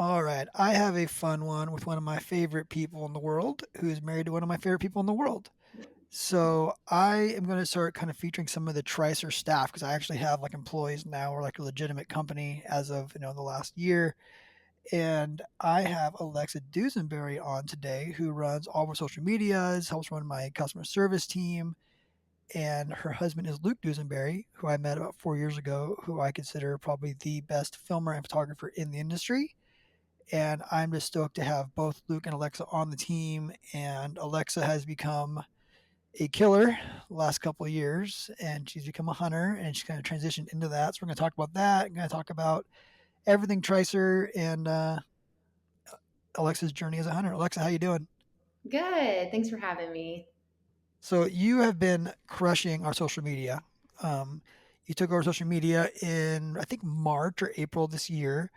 All right. I have a fun one with one of my favorite people in the world who is married to one of my favorite people in the world. So I am going to start kind of featuring some of the Tricer staff because I actually have like employees now or like a legitimate company as of the last year. And I have Alexa Dusenbury on today, who runs all of our social medias, helps run my customer service team, and her husband is Luke Dusenbury, who I met about 4 years ago, who I consider probably the best filmer and photographer in the industry. And I'm just stoked to have both Luke and Alexa on the team. And Alexa has become a killer the last couple of years, and she's become a hunter, and she's kind of transitioned into that. So we're going to talk about that. We're going to talk about everything Tricer and Alexa's journey as a hunter. Alexa, how you doing? Good. Thanks for having me. So you have been crushing our social media. Um, you took over social media in I think March or April this year.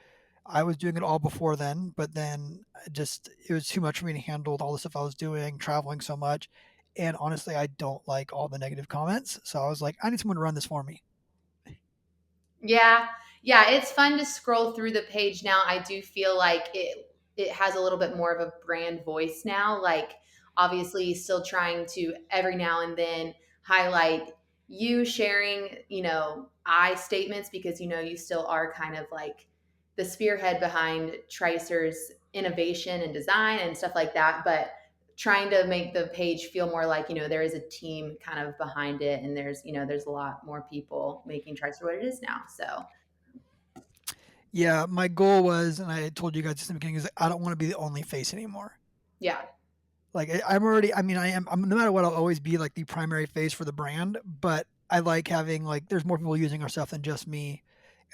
I was doing it all before then, but then it was too much for me to handle with all the stuff I was doing, traveling so much. And honestly, I don't like all the negative comments. So I was like, I need someone to run this for me. Yeah. Yeah, it's fun to scroll through the page now. I do feel like it has a little bit more of a brand voice now. Like obviously still trying to every now and then highlight you sharing, I statements because you still are kind of like the spearhead behind Tricer's innovation and design and stuff like that, but trying to make the page feel more like there is a team kind of behind it, and there's a lot more people making Tricer what it is now. So Yeah, my goal was, and I told you guys this in the beginning, is I don't want to be the only face anymore. yeah. Like I'm already, I mean, I'm no matter what, I'll always be like the primary face for the brand. But I like having like there's more people using our stuff than just me,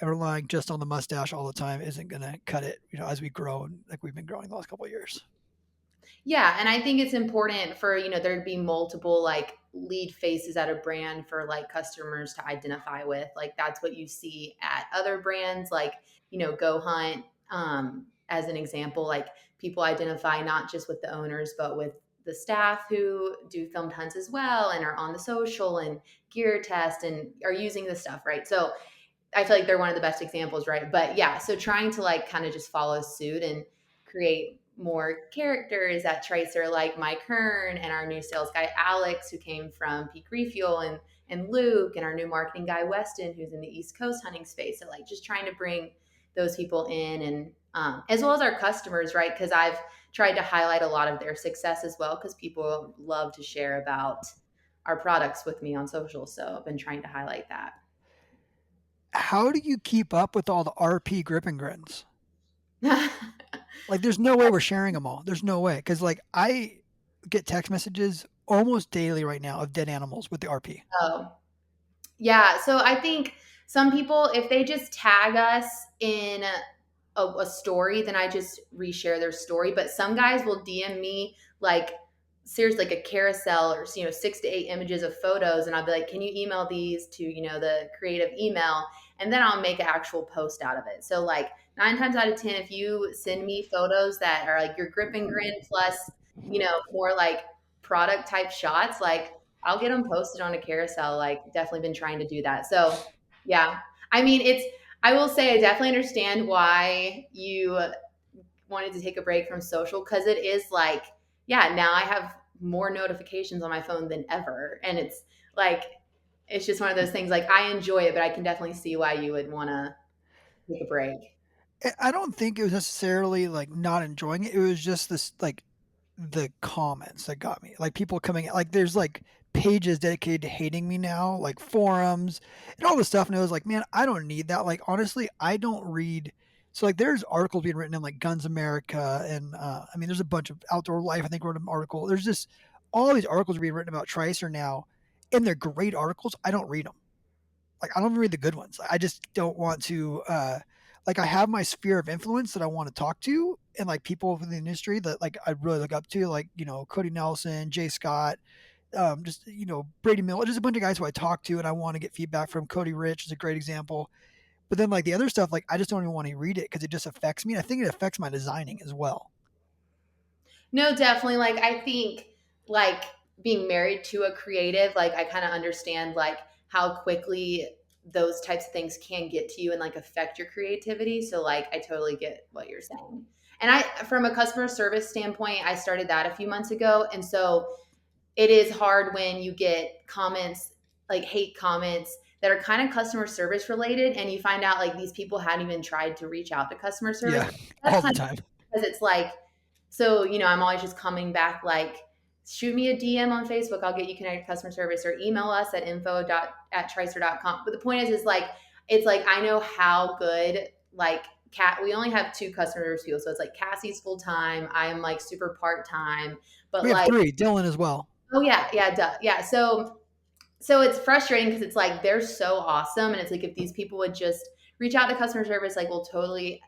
and relying just on the mustache all the time isn't gonna cut it. As we grow and like we've been growing the last couple of years. Yeah, and I think it's important for, there to be multiple like lead faces at a brand for like customers to identify with. Like that's what you see at other brands like, Go Hunt as an example, like people identify not just with the owners but with the staff who do filmed hunts as well and are on the social and gear test and are using the stuff, right? So I feel like they're one of the best examples, right? But yeah, so trying to like kind of just follow suit and create more characters at Tracer, like Mike Hearn and our new sales guy Alex, who came from Peak Refuel, and Luke, and our new marketing guy Weston, who's in the East Coast hunting space. So like just trying to bring those people in, and as well as our customers, right? Because I've tried to highlight a lot of their success as well, because people love to share about our products with me on social. So I've been trying to highlight that. How do you keep up with all the RP grip and grins? Like, there's no way we're sharing them all. There's no way because like I get text messages almost daily right now of dead animals with the RP. Oh, yeah. So I think some people, if they just tag us in a story, then I just reshare their story. But some guys will DM me like seriously like a carousel or 6 to 8 images of photos, and I'll be like, "Can you email these to the creative email?" And then I'll make an actual post out of it. So like 9 times out of 10, if you send me photos that are like your grip and grin plus more like product type shots, like I'll get them posted on a carousel. Like definitely been trying to do that. So yeah, I mean, I will say I definitely understand why you wanted to take a break from social, because it is like, yeah, now I have more notifications on my phone than ever. And it's like, it's just one of those things like I enjoy it, but I can definitely see why you would want to take a break. I don't think it was necessarily like not enjoying it. It was just this like the comments that got me. Like people coming like there's like pages dedicated to hating me now, like forums and all this stuff. And it was like, man, I don't need that. Like honestly, I don't read. So like there's articles being written in like Guns America and I mean there's a bunch of Outdoor Life. I think wrote an article. There's just all these articles are being written about Tricer now, and they're great articles. I don't read them. Like I don't even read the good ones. I just don't want to. Like I have my sphere of influence that I want to talk to, and like people within the industry that like I really look up to, like Cody Nelson, Jay Scott, just Brady Miller, just a bunch of guys who I talk to, and I want to get feedback from. Cody Rich is a great example. But then like the other stuff, like I just don't even want to read it because it just affects me. I think it affects my designing as well. No, definitely. Like, I think, like, being married to a creative, like, I kind of understand, like, how quickly those types of things can get to you and like affect your creativity. So like I totally get what you're saying. And I from a customer service standpoint, I started that a few months ago. And so it is hard when you get comments like hate comments that are kind of customer service related and you find out like these people hadn't even tried to reach out to customer service. Yeah, That's all the kind of time. because it's like so I'm always just coming back like shoot me a DM on Facebook, I'll get you connected to customer service, or email us at info@tricer.com. But the point is like it's like I know how good like Cat, we only have two customer service people, so it's like Cassie's full time, I'm like super part time, but We have like 3, Dylan as well. oh yeah, yeah, duh. Yeah. So it's frustrating because it's like they're so awesome, and it's like if these people would just reach out to customer service, like we'll totally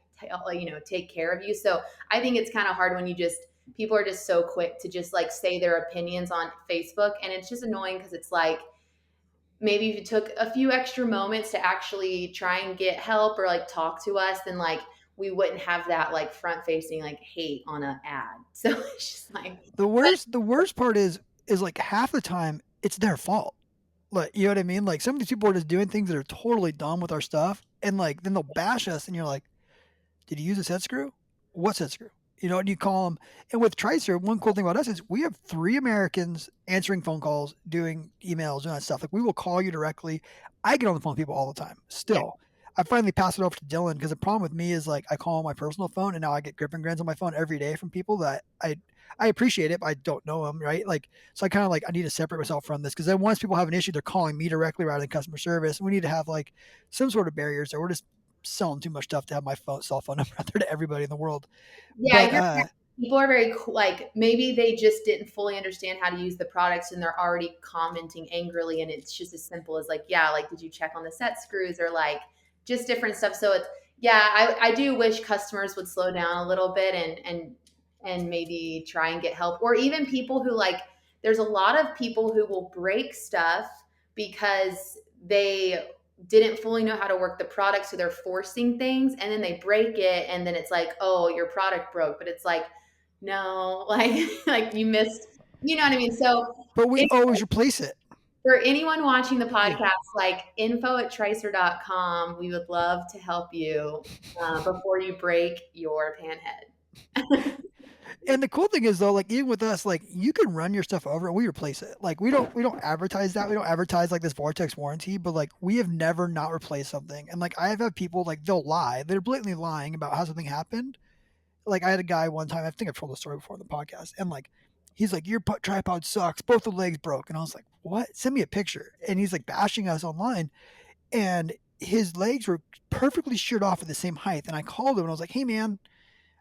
like take care of you. So I think it's kind of hard when you just people are just so quick to just like say their opinions on Facebook, and it's just annoying because it's like maybe if you took a few extra moments to actually try and get help or like talk to us, then like we wouldn't have that like front facing like hate on an ad. So it's just like, but The worst part is like half the time it's their fault. Like, you know what I mean? Like some of these people are just doing things that are totally dumb with our stuff, and like then they'll bash us, and you're like, did you use a set screw? What set screw? And you call them. And with Tricer, one cool thing about us is we have 3 Americans answering phone calls, doing emails, doing that stuff. Like we will call you directly. I get on the phone with people all the time. yeah, Still, I finally passed it off to Dylan because the problem with me is like I call on my personal phone, and now I get grip and grins on my phone every day from people that I appreciate it, but I don't know them, right? Like, so I kind of like I need to separate myself from this because then once people have an issue, they're calling me directly rather than customer service. We need to have like some sort of barriers, or we're just selling too much stuff to have my cell phone number out there to everybody in the world. yeah, But you're people are very like maybe they just didn't fully understand how to use the products and they're already commenting angrily, and it's just as simple as like yeah, like did you check on the set screws or like just different stuff. So it's yeah, I do wish customers would slow down a little bit and maybe try and get help, or even people who like there's a lot of people who will break stuff because they didn't fully know how to work the product, so they're forcing things and then they break it and then it's like oh your product broke, but it's like no, like like you missed, you know what I mean? So we if, always replace it. for anyone watching the Yeah. podcast, like info@tricer.com, we would love to help you before you break your pan head. And the cool thing is though, like even with us, like you can run your stuff over and we replace it. Like we don't advertise that. We don't advertise like this Vortex warranty, but like we have never not replaced something. And like I have had people like they'll lie. They're blatantly lying about how something happened. Like I had a guy one time, I think I've told the story before in the podcast, and like he's like, your tripod sucks, both the legs broke. And I was like, what? Send me a picture. And he's like bashing us online, and his legs were perfectly sheared off at the same height. And I called him and I was like, hey man, I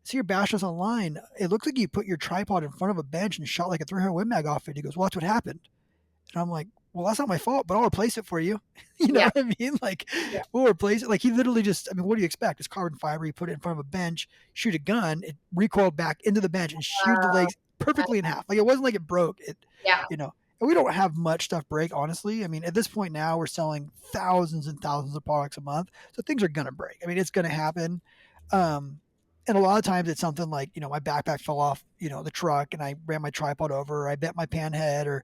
see your bash us online. It looks like you put your tripod in front of a bench and shot like a 300 Win Mag off it. He goes, well, that's what happened. And I'm like, well, that's not my fault, but I'll replace it for you. You know Yeah, what I mean? Like, yeah, we'll replace it. Like, he literally just, I mean, what do you expect? It's carbon fiber. You put it in front of a bench, shoot a gun, it recoiled back into the bench and sheared the legs uh, perfectly in half. Like, it wasn't like it broke. yeah, You know, and we don't have much stuff break, honestly. I mean, at this point now, we're selling thousands and thousands of products a month. So things are going to break. I mean, it's going to happen. Um, and a lot of times it's something like, my backpack fell off, the truck and I ran my tripod over, or I bent my pan head, or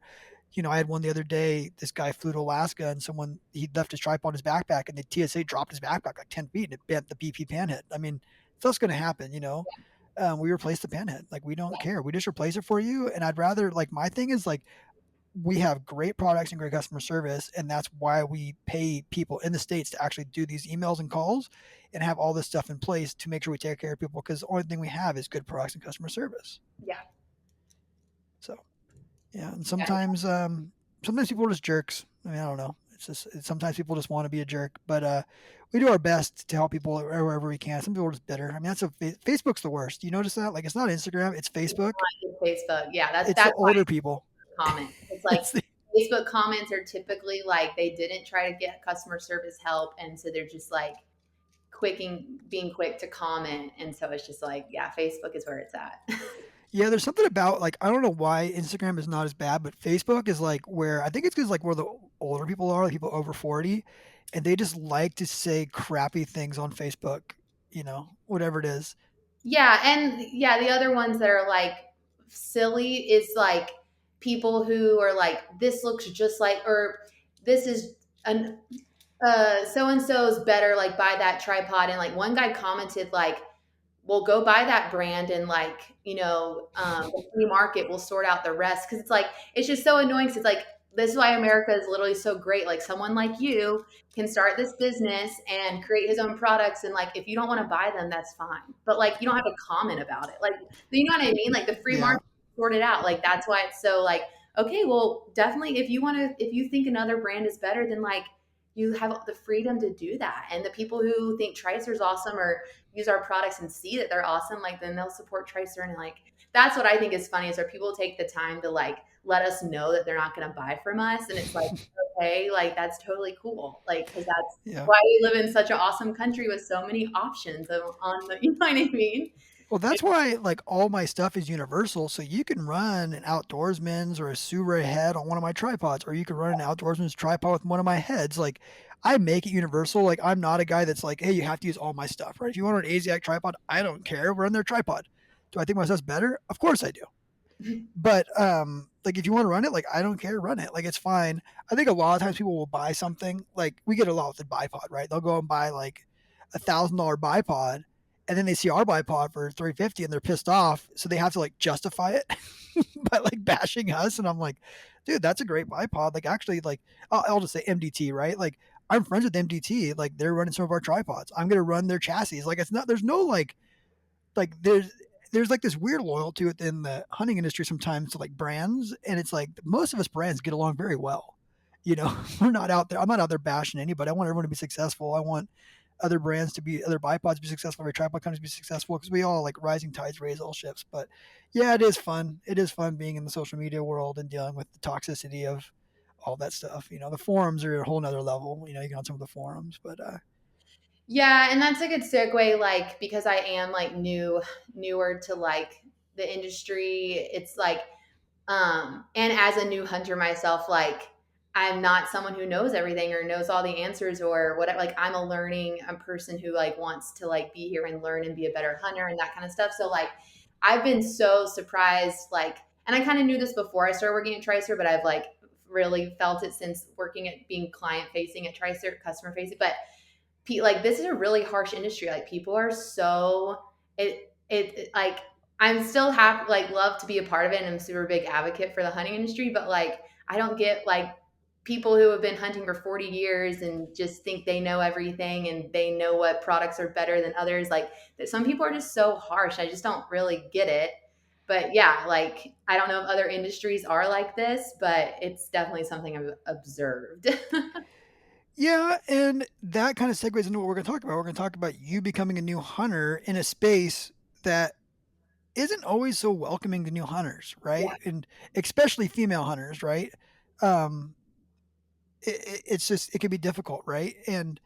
I had one the other day. This guy flew to Alaska, and he left his tripod in his backpack, and the TSA dropped his backpack like 10 feet, and it bent the BP panhead. I mean, that's going to happen. We replace the panhead. Like we don't care. We just replace it for you. And I'd rather like my thing is like we have great products and great customer service, and that's why we pay people in the States to actually do these emails and calls and have all this stuff in place to make sure we take care of people, because the only thing we have is good products and customer service. yeah, So yeah, and yeah, sometimes people are just jerks. I mean, I don't know. Sometimes people just want to be a jerk, but we do our best to help people wherever we can. Some people are just bitter. I mean, Facebook's the worst. You notice that? Like, it's not Instagram, it's Facebook. Facebook. Yeah, It's the that's why older people. comments. It's like It's the, Facebook comments are typically like they didn't try to get customer service help, and so they're just like being quick to comment, and so it's just like yeah, Facebook is where it's at. yeah, there's something about like I don't know why Instagram is not as bad, but Facebook is like where I think it's because like where the older people are, like people over 40, and they just like to say crappy things on Facebook. Whatever it is. Yeah, and yeah, the other ones that are like silly is like people who are like this looks just like or this is an so and so's better, like buy that tripod. And like one guy commented, like, well, go buy that brand and like, the free market will sort out the rest. Cause it's like, it's just so annoying. Cause it's like, this is why America is literally so great. Like someone like you can start this business and create his own products. And like, if you don't want to buy them, that's fine. But like, you don't have to comment about it. Like, you know what I mean? Like the free Yeah. market sort it out. Like that's why it's so like, okay, well, definitely if you think another brand is better, then like, you have the freedom to do that. And the people who think Tricer's awesome or use our products and see that they're awesome, like then they'll support Tricer. And like that's what I think is funny is where people take the time to like let us know that they're not going to buy from us, and it's like, okay, like that's totally cool, like because that's Yeah. why we live in such an awesome country with so many options on the, you know what I mean? Well, that's why like all my stuff is universal. So you can run an outdoorsman's or a Subaru head on one of my tripods, or you can run an outdoorsman's tripod with one of my heads. Like I make it universal. Like I'm not a guy that's like, hey, you have to use all my stuff, right? If you want an ASIAC tripod, I don't care. Run their tripod. Do I think my stuff's better? Of course I do. But like if you want to run it, like I don't care, run it. Like it's fine. I think a lot of times people will buy something, like we get a lot with the bipod, right? They'll go and buy like $1,000 bipod, and then they see our bipod for 350 and they're pissed off, so they have to like justify it by like bashing us. And I'm like, dude, that's a great bipod. Like actually, like I'll just say MDT, right? Like I'm friends with MDT. Like they're running some of our tripods. I'm gonna run their chassis. Like it's not. There's no like there's like this weird loyalty within the hunting industry sometimes to like brands, and it's like most of us brands get along very well. You know, we're not out there. I'm not out there bashing anybody. I want everyone to be successful. I want other brands to be other bipods to be successful, every tripod companies to be successful, because we all like rising tides raise all ships. But yeah, it is fun. It is fun being in the social media world and dealing with the toxicity of all that stuff. You know, the forums are a whole nother level. You know, you get on some of the forums, but Yeah, and that's a good segue, like because I am like newer to like the industry. It's like and as a new hunter myself, like I'm not someone who knows everything or knows all the answers or whatever. Like I'm a person who like wants to like be here and learn and be a better hunter and that kind of stuff. So like I've been so surprised, like, and I kind of knew this before I started working at Tricer, but I've like really felt it since working at being client facing at Tricer, customer facing. But like this is a really harsh industry. Like people are so like I'm still happy, like love to be a part of it, and I'm a super big advocate for the hunting industry. But like I don't get like people who have been hunting for 40 years and just think they know everything and they know what products are better than others. Like some people are just so harsh. I just don't really get it. But yeah, like I don't know if other industries are like this, but it's definitely something I've observed. yeah, and that kind of segues into what we're going to talk about. We're going to talk about you becoming a new hunter in a space that isn't always so welcoming to new hunters, Yeah. right? And especially female hunters, right? Um, it's just it can be difficult, right? And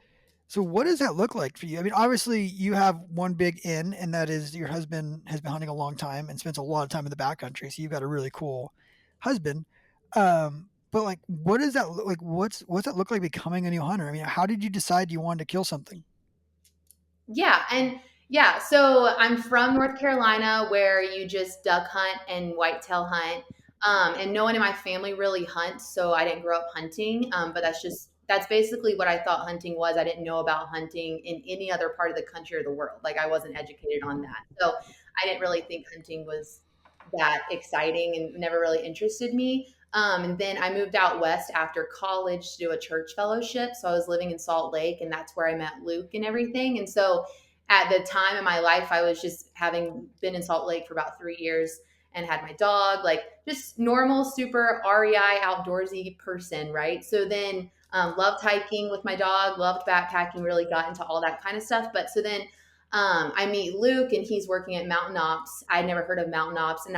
so, what does that look like for you? I mean, obviously, you have one big in, and that is your husband has been hunting a long time and spends a lot of time in the backcountry. So you've got a really cool husband. But like, what does that look like? What's that look like becoming a new hunter? I mean, how did you decide you wanted to kill something? Yeah, and yeah, so I'm from North Carolina where you just duck hunt and whitetail hunt. And no one in my family really hunts, so I didn't grow up hunting. But that's basically what I thought hunting was. I didn't know about hunting in any other part of the country or the world. Like I wasn't educated on that. So I didn't really think hunting was that exciting and never really interested me. And then I moved out west after college to do a church fellowship. So I was living in Salt Lake, and that's where I met Luke and everything. And so at the time in my life, I was just having been in Salt Lake for about 3 years and had my dog, like just normal, super REI outdoorsy person, right? So then loved hiking with my dog, loved backpacking, really got into all that kind of stuff. But so then I meet Luke and he's working at Mountain Ops. I'd never heard of Mountain Ops, and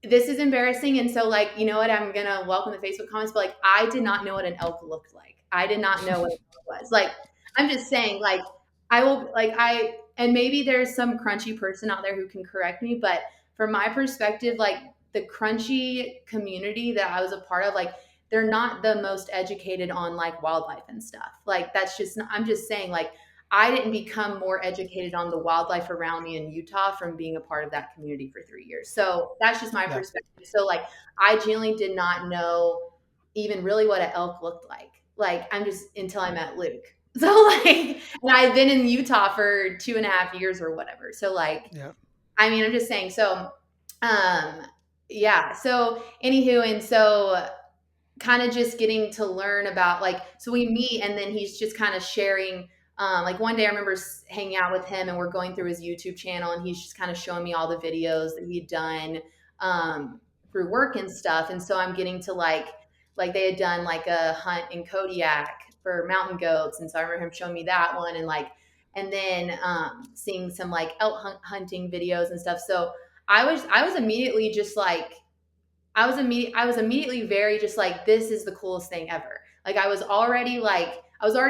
this is embarrassing. And so, like, you know what? I'm going to welcome the Facebook comments, but like, I did not know what an elk looked like. I did not know what an elk was. Like, I'm just saying, like, and maybe there's some crunchy person out there who can correct me, but from my perspective, like, the crunchy community that I was a part of, like, they're not the most educated on like wildlife and stuff. Like, that's just, I'm just saying, like, I didn't become more educated on the wildlife around me in Utah from being a part of that community for 3 years. So that's just my Yeah. perspective. So like I genuinely did not know even really what an elk looked like. like I'm just until I met Luke. So like, and I've been in Utah for 2.5 years or whatever. So like, Yeah. I mean, I'm just saying. So, um, yeah. So anywho, and so kind of just getting to learn about like, so we meet and then he's just kind of sharing. Like one day I remember hanging out with him and we're going through his YouTube channel and he's just kind of showing me all the videos that he'd done um, through work and stuff. And so I'm getting to like they had done like a hunt in Kodiak for mountain goats. And so I remember him showing me that one and like, and then seeing some like elk hunting videos and stuff. So I was immediately just like, I was immediately very just like, this is the coolest thing ever. Like I was already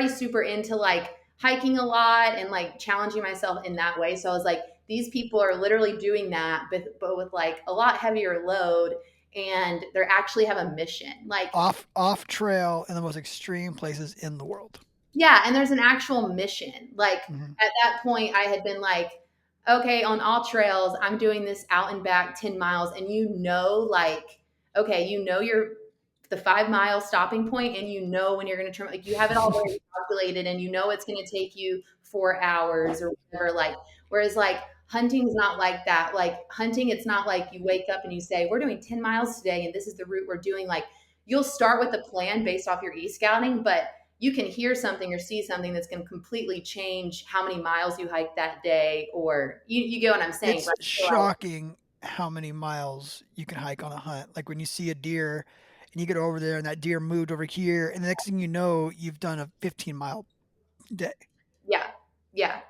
super into like hiking a lot and like challenging myself in that way. So I was like, these people are literally doing that, but with like a lot heavier load and they actually have a mission. Like, Off trail in the most extreme places in the world. yeah, and there's an actual mission. Like Hmm. at that point, I had been like, okay, on all trails, I'm doing this out and back 10 miles, and like, okay, you're the 5 mile stopping point, and when you're going to turn, like, you have it all already calculated, and it's going to take you 4 hours or whatever. Like, whereas like hunting's not like that. Like hunting, it's not like you wake up and you say, we're doing 10 miles today, and this is the route we're doing. Like, you'll start with a plan based off your e-scouting, but you can hear something or see something that's going to completely change how many miles you hike that day, or you get what I'm saying, It's right? So like, shocking how many miles you can hike on a hunt. Like when you see a deer and you get over there and that deer moved over here, and the next thing you know, you've done a 15-mile day. yeah, yeah.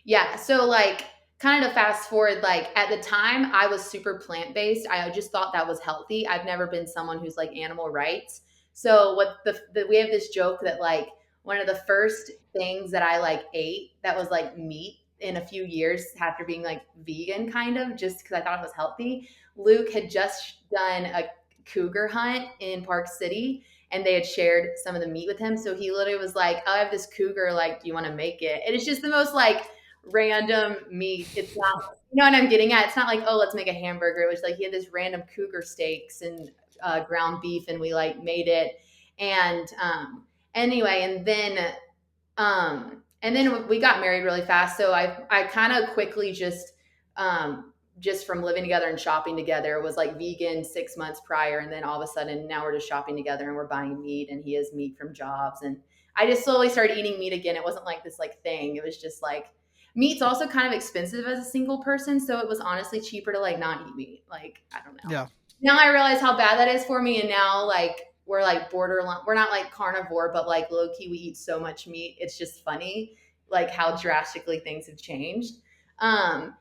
Yeah. So like kind of to fast forward, like at the time I was super plant-based. I just thought that was healthy. I've never been someone who's like animal rights. So we have this joke that like one of the first things that I like ate that was like meat in a few years after being like vegan kind of just because I thought it was healthy. Luke had just done a cougar hunt in Park City and they had shared some of the meat with him. So he literally was like, oh, I have this cougar. Like, do you want to make it? And it's just the most like random meat. It's not, you know what I'm getting at? It's not like, oh, let's make a hamburger. It was like he had this random cougar steaks and ground beef, and we like made it. And anyway, and then we got married really fast. So I kind of quickly just from living together and shopping together was like vegan 6 months prior, and then all of a sudden now we're just shopping together and we're buying meat, and he has meat from jobs, and I just slowly started eating meat again. It wasn't like this like thing. It was just like meat's also kind of expensive as a single person, so it was honestly cheaper to like not eat meat. Like I don't know. Yeah. Now I realize how bad that is for me, and now like we're like borderline. We're not like carnivore, but like low key we eat so much meat. It's just funny, like how drastically things have changed. And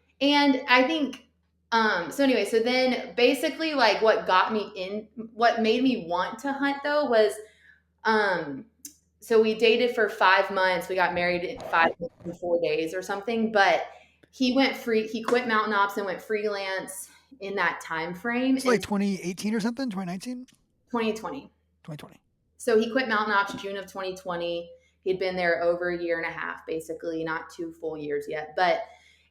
I think so anyway, so then basically like what made me want to hunt though was um so we dated for 5 months. We got married in 5 months and 4 days or something. But he quit mountain ops and went freelance in that time frame It's like in 2018 or something, 2019, 2020. 2020. So he quit mountain ops June of 2020. He'd been there over a year and a half, basically, not 2 full years yet. But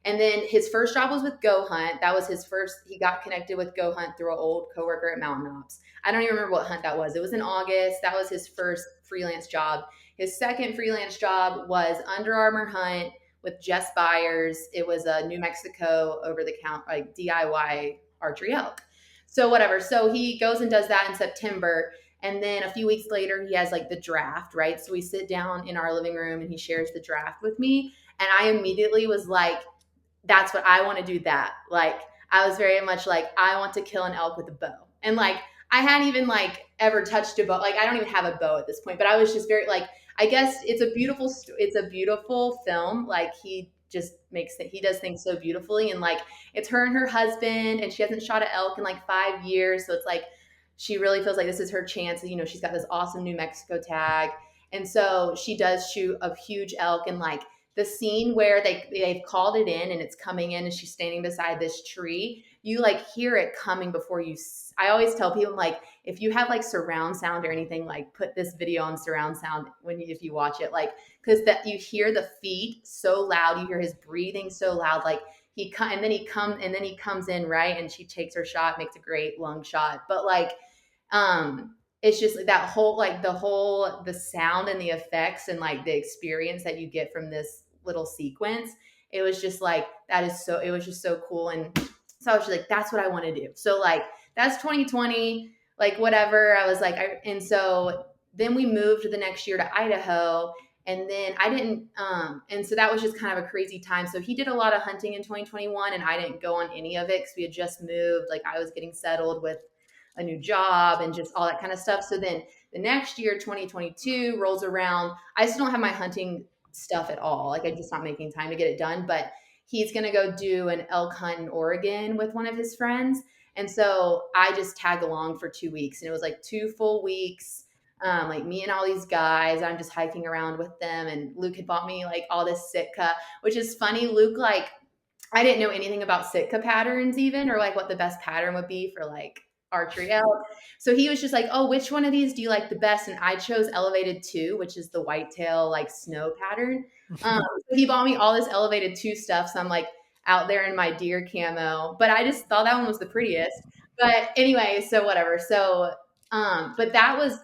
and then his first job was with Go Hunt. That was his first. He got connected with Go Hunt through an old coworker at Mountain Ops. I don't even remember what hunt that was. It was in August. That was his first freelance job. His second freelance job was Under Armour Hunt with Jess Byers. It was a New Mexico over the count like DIY archery elk. So whatever. So he goes and does that in September. And then a few weeks later, he has like the draft, right? So we sit down in our living room and he shares the draft with me. And I immediately was like, that's what I want to do that. Like I was very much like, I want to kill an elk with a bow. And like I hadn't even like ever touched a bow. Like I don't even have a bow at this point, but I was just very like, I guess it's a beautiful film. Like he does things so beautifully. And like it's her and her husband, and she hasn't shot an elk in like 5 years. So it's like she really feels like this is her chance. You know, she's got this awesome New Mexico tag. And so she does shoot a huge elk, and like the scene where they've called it in and it's coming in and she's standing beside this tree, you like hear it coming before you. I always tell people like if you have like surround sound or anything, like put this video on surround sound if you watch it, like because that you hear the feet so loud, you hear his breathing so loud, like and then he comes in, right, and she takes her shot, makes a great lung shot, but like um it's just like that whole like the sound and the effects and like the experience that you get from this little sequence. It was just like that is so it was just so cool. And so I was just like, that's what I want to do. So like that's 2020, like whatever. I was like, and so then we moved the next year to Idaho. And then I didn't, and so that was just kind of a crazy time. So he did a lot of hunting in 2021, and I didn't go on any of it because we had just moved. Like I was getting settled with a new job and just all that kind of stuff. So then the next year, 2022, rolls around. I still don't have my hunting stuff at all. Like I'm just not making time to get it done. But he's going to go do an elk hunt in Oregon with one of his friends. And so I just tag along for 2 weeks. And it was like 2 full weeks, like me and all these guys. I'm just hiking around with them. And Luke had bought me like all this Sitka, which is funny. Luke, like, I didn't know anything about Sitka patterns even, or like what the best pattern would be for like archery elk. So he was just like, "Oh, which one of these do you like the best?" And I chose elevated two, which is the whitetail like snow pattern. So he bought me all this elevated two stuff. So I'm like out there in my deer camo, but I just thought that one was the prettiest. But anyway, so whatever. So, but that was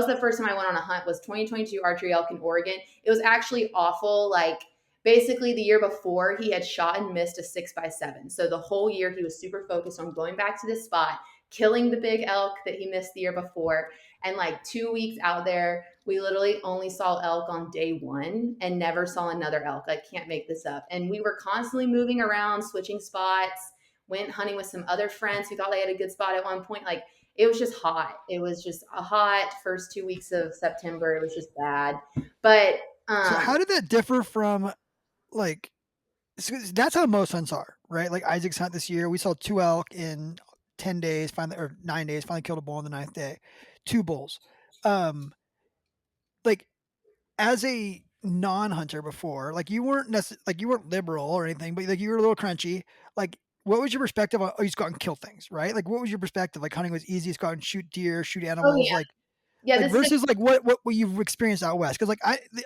the first time I went on a hunt was 2022 archery elk in Oregon. It was actually awful. Like basically the year before he had shot and missed a 6x7. So the whole year he was super focused on going back to this spot, killing the big elk that he missed the year before. And like 2 weeks out there, we literally only saw elk on day one and never saw another elk. I can't make this up. And we were constantly moving around, switching spots, went hunting with some other friends who thought they had a good spot at one point. Like it was just hot. It was just a hot first 2 weeks of September. It was just bad. But So um how did that differ from like so that's how most hunts are, right? Like Isaac's hunt this year, we saw two elk in 10 days, finally or 9 days, finally killed a bull on the ninth day, two bulls. Um, like as a non-hunter before, like like you weren't liberal or anything, but like you were a little crunchy. Like, what was your perspective on? Oh, you just go out and kill things, right? Like, what was your perspective? Like, hunting was easy. Just go out and shoot deer, shoot oh animals. yeah. Yeah, Like this is a versus like what you've experienced out west. Because like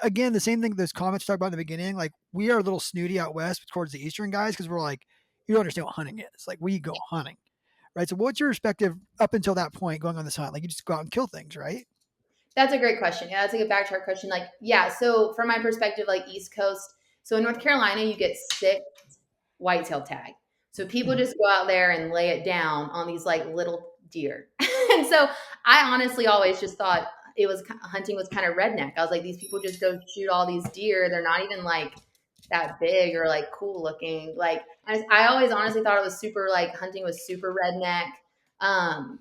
again the same thing those comments talked about in the beginning. Like we are a little snooty out west towards the eastern guys because we're like you don't understand what hunting is. Like we go hunting, right? So what's your perspective up until that point going on this hunt? Like you just go out and kill things, right? That's a great question. Yeah, that's a good back to our question. Like, yeah, so from my perspective, like East Coast, so in North Carolina, you get six whitetail tag. So people Mhm. just go out there and lay it down on these like little deer. And so I honestly always just thought it was hunting was kind of redneck. I was like, these people just go shoot all these deer. They're not even like that big or like cool looking. Like I always honestly thought it was super like hunting was super redneck.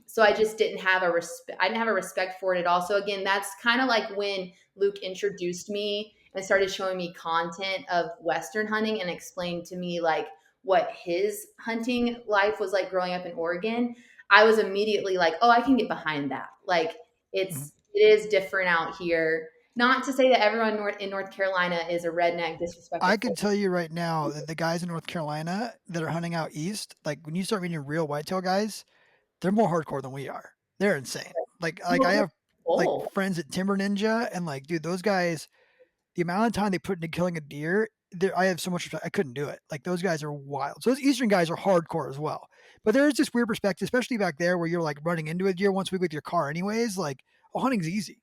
So I just didn't have a respect. I didn't have a respect for it at all. So again, that's kind of like when Luke introduced me and started showing me content of Western hunting and explained to me like what his hunting life was like growing up in Oregon. I was immediately like, oh, I can get behind that. Like Mhm. it is different out here. Not to say that everyone in North Carolina is a redneck, I disrespectful. can tell you right now that the guys in North Carolina that are hunting out east, like when you start meeting real whitetail guys, they're more hardcore than we are. They're insane. Like I Well, have like bull. friends at Timber Ninja and like dude, those guys the amount of time they put into killing a deer, I have so much respect. I couldn't do it. Like those guys are wild. So those Eastern guys are hardcore as well. But there is this weird perspective, especially back there where you're like running into a deer once a week with your car, anyways. Like, oh, hunting's easy.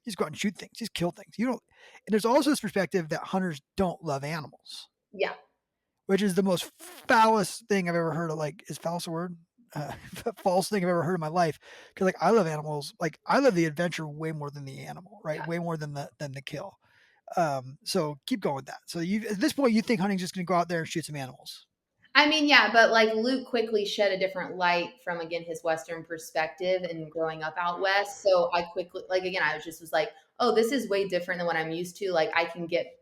You just go out and shoot things, just kill things. You don't. And there's also this perspective that hunters don't love animals, Yeah. which is the most foulest thing I've ever heard of. Like, is false a word? Uh, false thing I've ever heard in my life. Because like I love animals. Like I love the adventure way more than the animal, right? Yeah. Way more than the kill. So keep going with that. So you at this point you think hunting's just gonna go out there and shoot some animals. I mean, yeah, but like Luke quickly shed a different light from again his Western perspective and growing up out west. So I quickly like again, I was like, oh, this is way different than what I'm used to. Like I can get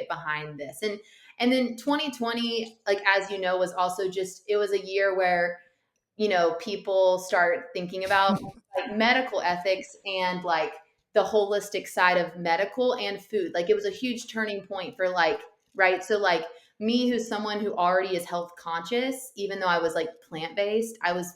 behind this. And then 2020, like as you know, was also just it was a year where people start thinking about like medical ethics and like the holistic side of medical and food. Like it was a huge turning point for like, right? So like me who's someone who already is health conscious, even though I was like plant-based, I was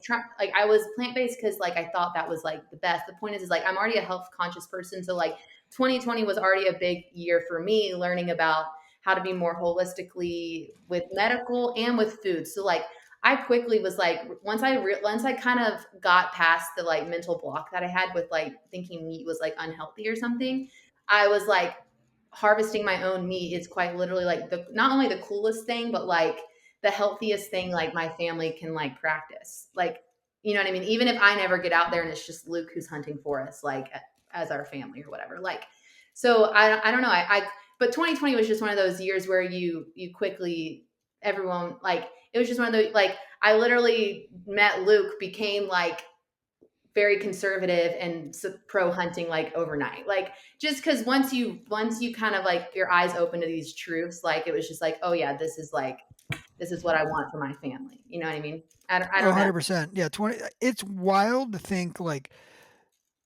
plant-based because like I thought that was like the best. The point is like I'm already a health conscious person. So like 2020 was already a big year for me learning about how to be more holistically with medical and with food. So like I quickly was like, once I kind of got past the like mental block that I had with like thinking meat was like unhealthy or something, I was like harvesting my own meat is quite literally like the not only the coolest thing, but like the healthiest thing like my family can like practice. Like, you know what I mean? Even if I never get out there and it's just Luke who's hunting for us, like as our family or whatever. Like, so I don't know. But 2020 was just one of those years where you quickly everyone like it was just one of those like I literally met Luke, became like very conservative and pro hunting like overnight. Like just because once you kind of like your eyes open to these truths, like it was just like, oh yeah, this is what I want for my family. You know what I mean? I Oh, don't know. 100%. Yeah, 20 it's wild to think like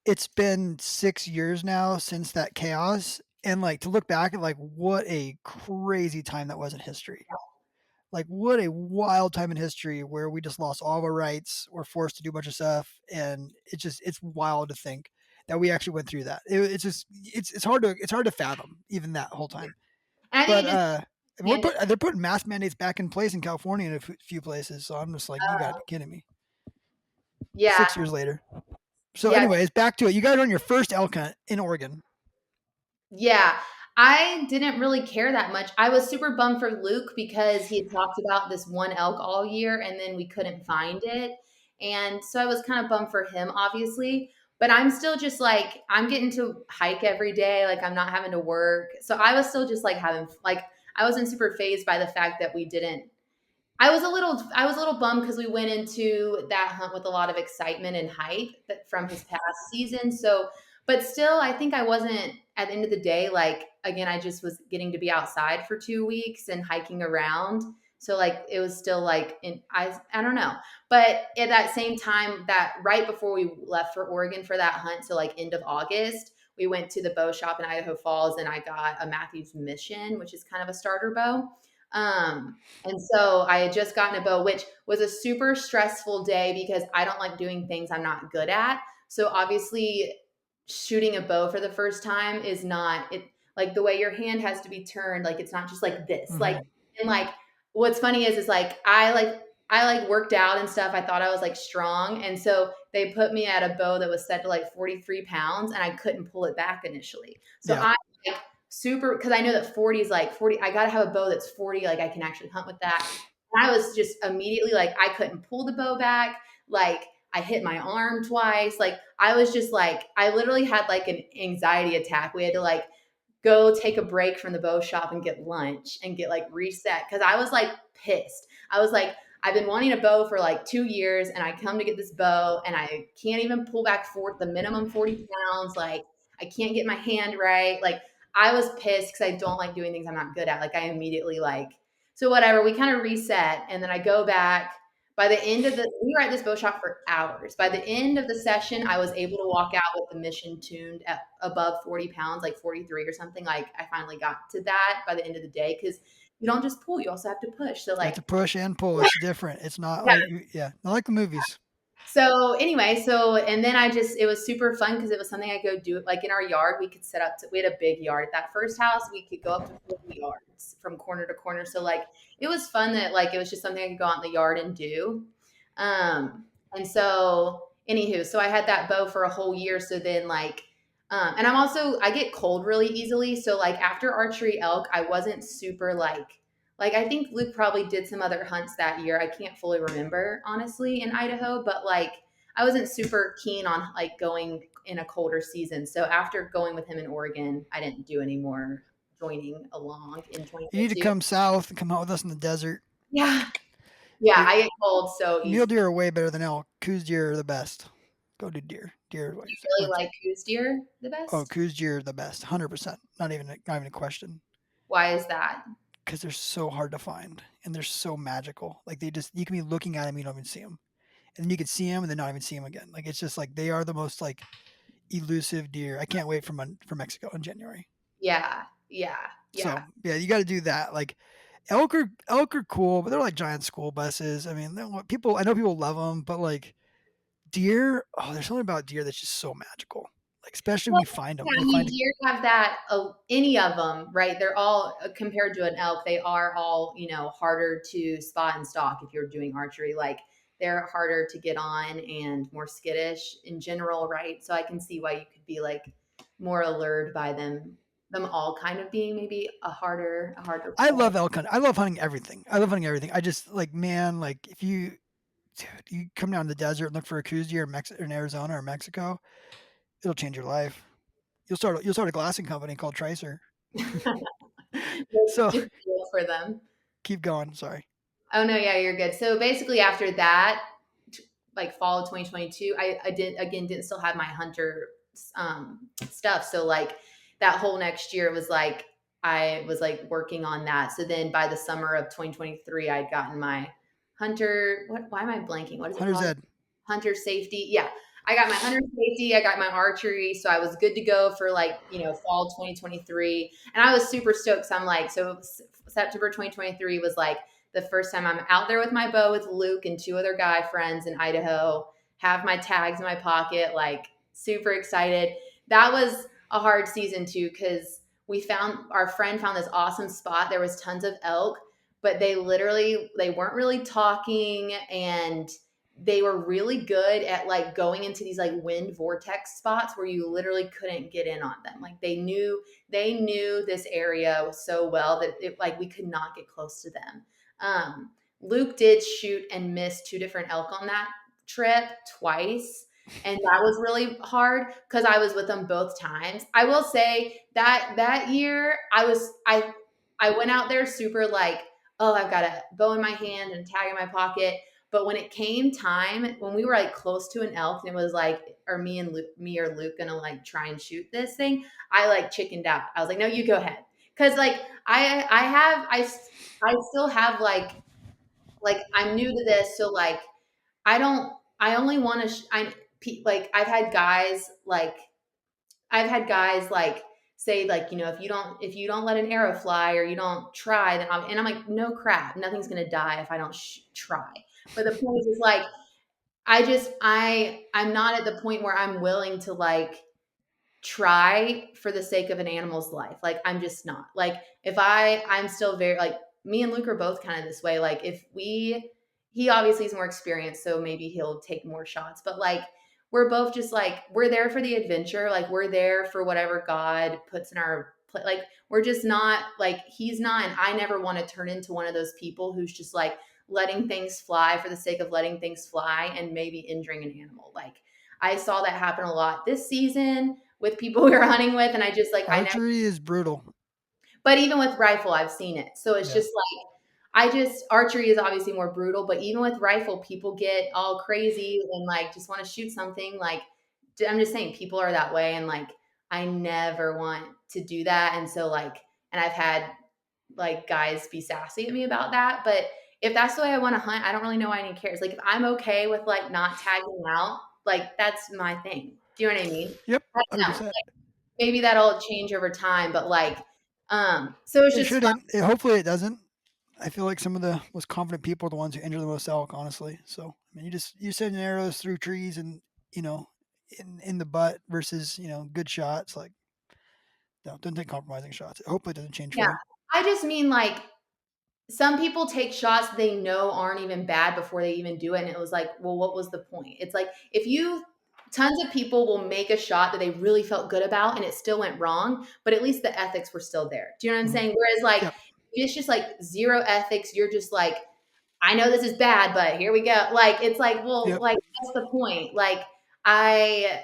it's been 6 years now since that chaos and like to look back at like what a crazy time that was in history. Like what a wild time in history where we just lost all of our rights, we're forced to do a bunch of stuff, and it's wild to think that we actually went through that. It's just it's hard to fathom even that whole time. And I But think it just expanded. they're putting mask mandates back in place in California in a few places, so I'm just like, you got to be kidding me. Yeah, 6 years later. So, yeah, anyways, back to it. You guys on your first elk hunt in Oregon. yeah. I didn't really care that much. I was super bummed for Luke because he had talked about this one elk all year and then we couldn't find it. And so I was kind of bummed for him, obviously. But I'm still just like, I'm getting to hike every day. Like, I'm not having to work. So I was still just like like, I wasn't super phased by the fact that we didn't I was a little bummed because we went into that hunt with a lot of excitement and hype from his past season. So, but still, I think I wasn't at the end of the day like again. I just was getting to be outside for 2 weeks and hiking around. So like it was still like I don't know. But at that same time, that right before we left for Oregon for that hunt, so like end of August, we went to the bow shop in Idaho Falls and I got a Matthews Mission, which is kind of a starter bow. And so I had just gotten a bow, which was a super stressful day because I don't like doing things I'm not good at. So obviously, shooting a bow for the first time is not it like the way your hand has to be turned. Like it's not just like this. Like Hmm. and like what's funny is like I like worked out and stuff. I thought I was like strong, and so they put me at a bow that was set to like 43 pounds, and I couldn't pull it back initially. So Yeah. I like super because I know that 40 is like 40. I got to have a bow that's 40. Like I can actually hunt with that. And I was just immediately like, I couldn't pull the bow back. Like I hit my arm twice. Like I was just like, I literally had like an anxiety attack. We had to like go take a break from the bow shop and get lunch and get like reset because I was like pissed. I was like, I've been wanting a bow for like 2 years and I come to get this bow and I can't even pull back for the minimum 40 pounds. Like I can't get my hand right. Like I was pissed because I don't like doing things I'm not good at. Like I immediately like, so whatever, we kind of reset and then I go back. By the end of we were at this bow shop for hours. By the end of the session, I was able to walk out with the mission tuned at above 40 pounds, like 43 or something. Like I finally got to that by the end of the day because you don't just pull, you also have to push. So You have like, to push and pull. It's different. It's not yeah, like, yeah, not like the movies. so anyway, and then it was super fun because it was something I go do. Like in our yard, we could set up we had a big yard at that first house. We could go up to 40 yards from corner to corner. So like it was fun that like it was just something I could go out in the yard and do. And so anywho, so I had that bow for a whole year. So then like, and I get cold really easily. So like after archery elk, I wasn't super like I think Luke probably did some other hunts that year. I can't fully remember honestly in Idaho, but like I wasn't super keen on like going in a colder season. So after going with him in Oregon, I didn't do any more joining along in You need to 2022. come south and come out with us in the desert. Yeah. Yeah, It, I get cold so mule easily. deer are way better than elk. Coos deer are the best. Go do deer. Deer. You really What's like whose deer the oh, best? coos deer are the best. 100%. Not even a question. Why is that? Because they're so hard to find and they're so magical. Like they just you can be looking at them, you don't even see them, and then you can see them and then not even see them again. Like it's just like they are the most like elusive deer. I can't wait for Mexico in January. Yeah, yeah, So yeah, yeah, you got to do that. Like elk are cool, but they're like giant school buses. I mean, I know people love them, but like deer, oh, there's something about deer that's just so magical. like, especially when Well, we find them. yeah, We I mean, find deer have that, any of them, right? They're all compared to an elk, they are all, harder to spot and stalk if you're doing archery. Like, they're harder to get on and more skittish in general, right? So I can see why you could be like more allured by them all kind of being maybe a harder I play. love elk hunting. I love hunting everything. I love hunting everything. I just like, man, like if you dude, you come down to the desert and look for a coos deer in Arizona or Mexico, it'll change your life. You'll start a glassing company called Tricer. So Just feel for them. keep going. Sorry. Oh no, yeah, you're good. So basically, after that, like fall of 2022, I didn't still have my hunter stuff. So like that whole next year was like I was like working on that. So then by the summer of 2023, I'd gotten my hunter. What? Why am I blanking? What is it Hunter's called? Ed. Hunter safety. Yeah. I got my hunter safety. I got my archery. So I was good to go for like, fall 2023. And I was super stoked. So I'm like, September 2023 was like the first time I'm out there with my bow with Luke and two other guy friends in Idaho, have my tags in my pocket, like super excited. That was a hard season too, because our friend found this awesome spot. There was tons of elk, but they weren't really talking, and they were really good at like going into these like wind vortex spots where you literally couldn't get in on them. Like they knew this area so well that like we could not get close to them. Luke did shoot and miss two different elk on that trip twice. And that was really hard because I was with them both times. I will say that year I went out there super like, oh, I've got a bow in my hand and a tag in my pocket. But when it came time, when we were like close to an elk and it was like, are me or Luke gonna like try and shoot this thing? I like chickened out. I was like, no, you go ahead. Cause like I still have like I'm new to this, so like I only want to like I've had guys like say like, if you don't let an arrow fly or you don't try, then I'm like, no crap, nothing's gonna die if I don't try. But the point is like I'm not at the point where I'm willing to like try for the sake of an animal's life. Like I'm just not. Like if I'm still very like me and Luke are both kind of this way. Like if he obviously is more experienced, so maybe he'll take more shots. But like we're both just like we're there for the adventure. Like we're there for whatever God puts in our like we're just not like he's not, and I never want to turn into one of those people who's just like letting things fly for the sake of letting things fly and maybe injuring an animal. Like I saw that happen a lot this season with people we were hunting with, and I just like I never. Archery is brutal. But even with rifle, I've seen it. So it's Yeah. just like archery is obviously more brutal, but even with rifle, people get all crazy and like just want to shoot something. Like I'm just saying, people are that way, and like I never want to do that. And so like, and I've had like guys be sassy at me about that, but if that's the way I want to hunt, I don't really know why anyone cares. Like if I'm okay with like not tagging out, like that's my thing. Do you know what I mean? Yep. I don't know. 100%. Maybe that'll change over time, but like, so it's It just fun. shouldn't. Hopefully, it doesn't. I feel like some of the most confident people are the ones who injure the most elk, honestly. So, I mean, you send arrows through trees and you know, in the butt versus good shots. Like, no, don't take compromising shots. Hopefully, it doesn't change Yeah. for you. I just mean like some people take shots they know aren't even bad before they even do it. And it was like, well, what was the point? It's like tons of people will make a shot that they really felt good about and it still went wrong, but at least the ethics were still there. Do you know what I'm Mhm. saying? Whereas like, Yep. it's just like zero ethics. You're just like, I know this is bad, but here we go. Like it's like, well, Yep. like what's the point? Like I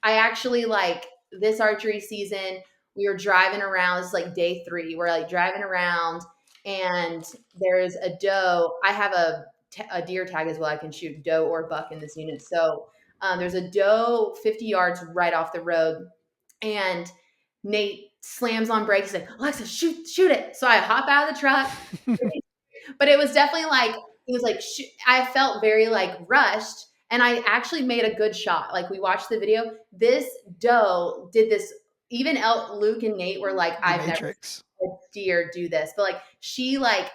actually like this archery season, we were driving around, this is like day 3. We're like driving around and there's a doe. I have a deer tag as well. I can shoot doe or buck in this unit. So there's a doe 50 yards right off the road, and Nate slams on brakes. He's like, Alexa, shoot it. So I hop out of the truck, but it was definitely like it was like I felt very like rushed, and I actually made a good shot. Like we watched the video, this doe did this. Even Luke and Nate were like, The I've never Matrix. seen a deer do this, but like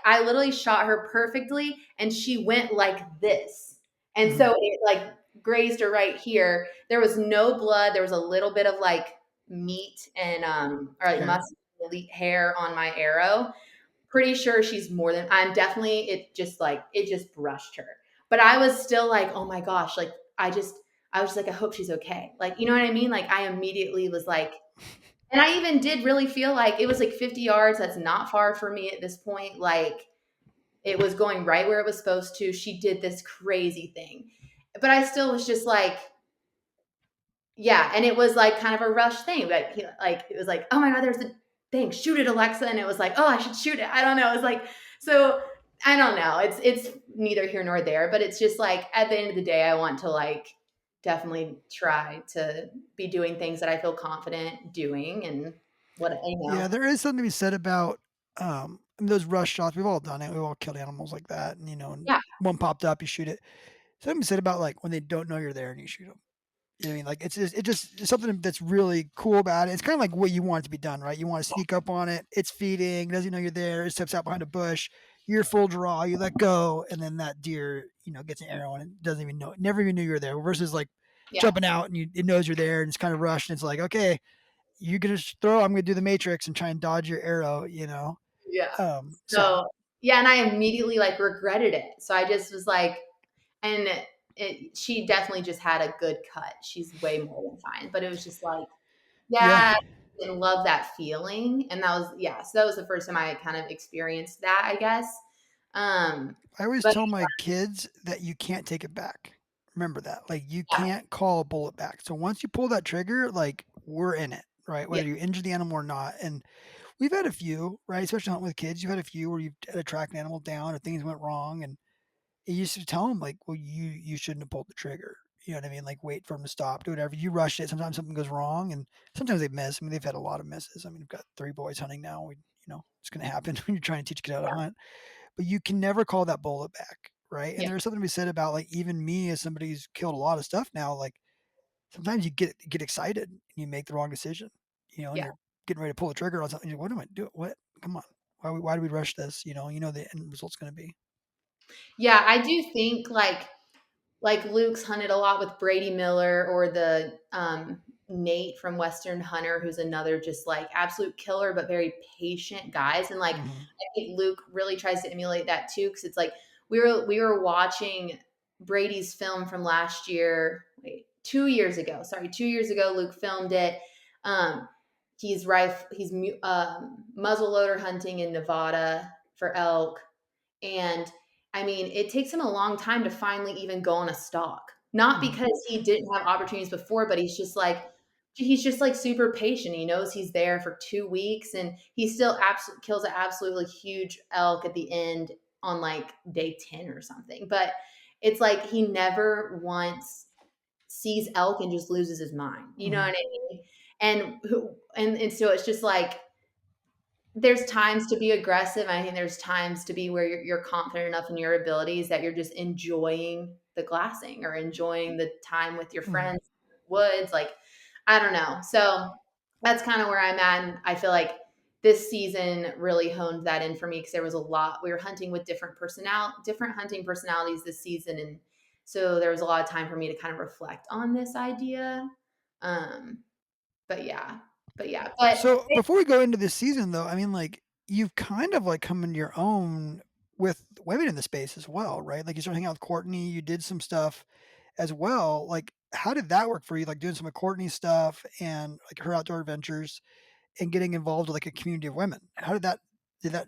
I literally shot her perfectly, and she went like this, and Mhm. so it like grazed her right here. There was no blood. There was a little bit of like meat and or like Hair. muscle hair on my arrow. Pretty sure she's more than I'm definitely it just brushed her. But I was still like, oh my gosh, like I was just like, I hope she's okay. Like, you know what I mean? Like I immediately was like, and I even did really feel like it was like 50 yards. That's not far for me at this point. Like it was going right where it was supposed to. She did this crazy thing. But I still was just like, yeah, and it was like kind of a rush thing. But like it was like, oh my god, there's the thing, shoot it, Alexa, and it was like, oh, I should shoot it. I don't know. It was like so. I don't know. It's neither here nor there, but it's just like at the end of the day, I want to like definitely try to be doing things that I feel confident doing, and what you Yeah, know, there is something to be said about I mean, those rush shots. We've all done it. We've all killed animals like that, and and yeah, one popped up, you shoot it. Something to be said about like when they don't know you're there and you shoot them. You know what I mean? Like it's something that's really cool about it. It's kind of like what you want it to be done, right? You want to sneak up on it. It's feeding, doesn't know you're there. It steps out behind a bush. You're full draw. You let go, and then that deer, gets an arrow and it doesn't even know, never even knew you were there. Versus like yeah, jumping out and it knows you're there and it's kind of rushed and it's like, okay, you're gonna throw. I'm gonna do the matrix and try and dodge your arrow. yeah. So So yeah, and I immediately like regretted it. So I just was like, and she definitely just had a good cut. She's way more than fine, but it was just like, yeah, yeah, I didn't love that feeling, and that was yeah. So that was the first time I kind of experienced that, I guess. I always But tell my kids that you can't take it back. Remember that. Like you yeah, can't call a bullet back. So once you pull that trigger, like we're in it, right? yeah, Whether you injure the animal or not. And we've had a few, right? Especially hunting with kids, you've had a few where you've had to track an animal down or things went wrong, and you used to tell them like, well, you shouldn't have pulled the trigger. You know what I mean? Like wait for them to stop, do whatever. You rush it. Sometimes something goes wrong, and sometimes they miss. I mean, they've had a lot of misses. I mean, we've got 3 boys hunting now. It's going to happen when you're trying to teach a kid how to hunt, but you can never call that bullet back, right? And yeah, there's something to be said about like even me as somebody who's killed a lot of stuff now. Like sometimes you get excited and you make the wrong decision, and yeah. you're getting ready to pull the trigger on something. What am I doing? What? Come on. Why do we rush this? The end result's going to be. Yeah, I do think like Luke's hunted a lot with Brady Miller or the Nate from Western Hunter, who's another just like absolute killer, but very patient guys. And like Hmm. I think Luke really tries to emulate that too, because it's like we were watching Brady's film from last year. Wait, 2 years ago. Sorry, 2 years ago, Luke filmed it. Um, he's muzzleloader hunting in Nevada for elk, and I mean, it takes him a long time to finally even go on a stalk. Not Hmm. because he didn't have opportunities before, but he's just like super patient. He knows he's there for 2 weeks, and he still kills an absolutely huge elk at the end on like day 10 or something. But it's like he never once sees elk and just loses his mind. You know Hmm. what I mean? And so it's just like there's times to be aggressive. I think there's times to be where you're confident enough in your abilities that you're just enjoying the glassing or enjoying the time with your Hmm. friends, woods. Like, I don't know. So that's kind of where I'm at. And I feel like this season really honed that in for me because there was a lot. We were hunting with different hunting personalities this season, and so there was a lot of time for me to kind of reflect on this idea. Um, but yeah, but So before we go into this season, though, I mean, like you've kind of like come into your own with women in the space as well, right? Like you started hanging out with Courtney, you did some stuff as well. Like, how did that work for you? Like doing some of Courtney's stuff and like her outdoor adventures and getting involved with like a community of women. How did that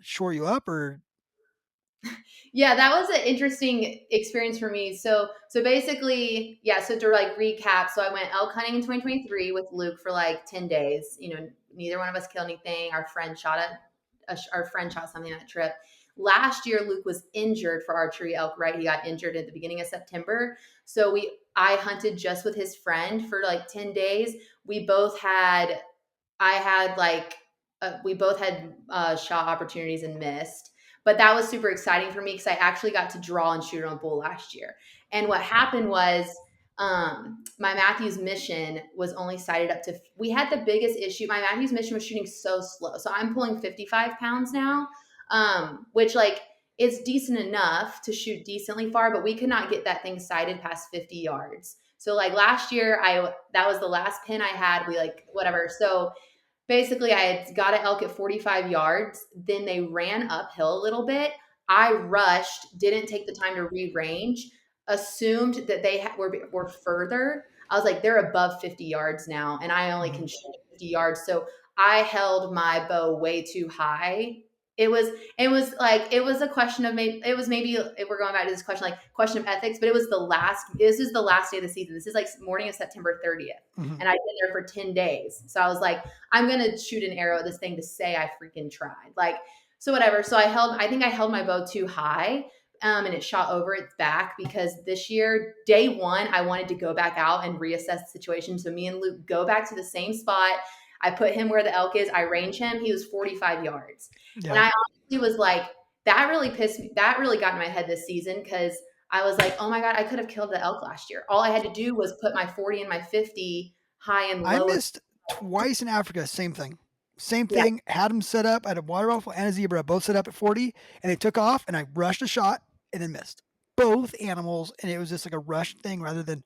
shore you up or? yeah, that was an interesting experience for me. So basically, yeah, so to like recap, so I went elk hunting in 2023 with Luke for like 10 days. Neither one of us killed anything. Our friend shot something on that trip. Last year Luke was injured for archery elk, right? He got injured at the beginning of September. So I hunted just with his friend for like 10 days. We both had I had like we both had shot opportunities and missed, but that was super exciting for me because I actually got to draw and shoot on a bull last year. And what happened was my Matthews mission was only sighted up to. We had the biggest issue. My Matthews mission was shooting so slow, so I'm pulling 55 pounds now, which like it's decent enough to shoot decently far, but we could not get that thing sighted past 50 yards. So like last year, that was the last pin I had. We like whatever. So basically I had got an elk at 45 yards. Then they ran uphill a little bit. I rushed, didn't take the time to re-range, assumed that they were further. I was like, they're above 50 yards now, and I only can Mhm. shoot 50 yards. So I held my bow way too high. It was a question of maybe if we're going back to this question, like question of ethics, but this is the last day of the season. This is like morning of September 30th. Mhm. And I've been there for 10 days. So I was like, I'm gonna shoot an arrow at this thing to say I freaking tried. Like, so whatever. So I think I held my bow too high. And it shot over its back because this year, day one, I wanted to go back out and reassess the situation. So me and Luke go back to the same spot. I put him where the elk is. I range him. He was 45 yards. And Yeah. I honestly was like, that really pissed me. That really got in my head this season because I was like, oh my God, I could have killed the elk last year. All I had to do was put my 40 and my 50 high and I low. missed twice in Africa, same thing. Same Yeah. thing, had them set up. I had a water buffalo and a zebra, both set up at 40, and they took off, and I rushed a shot and then missed both animals. And it was just like a rush thing rather than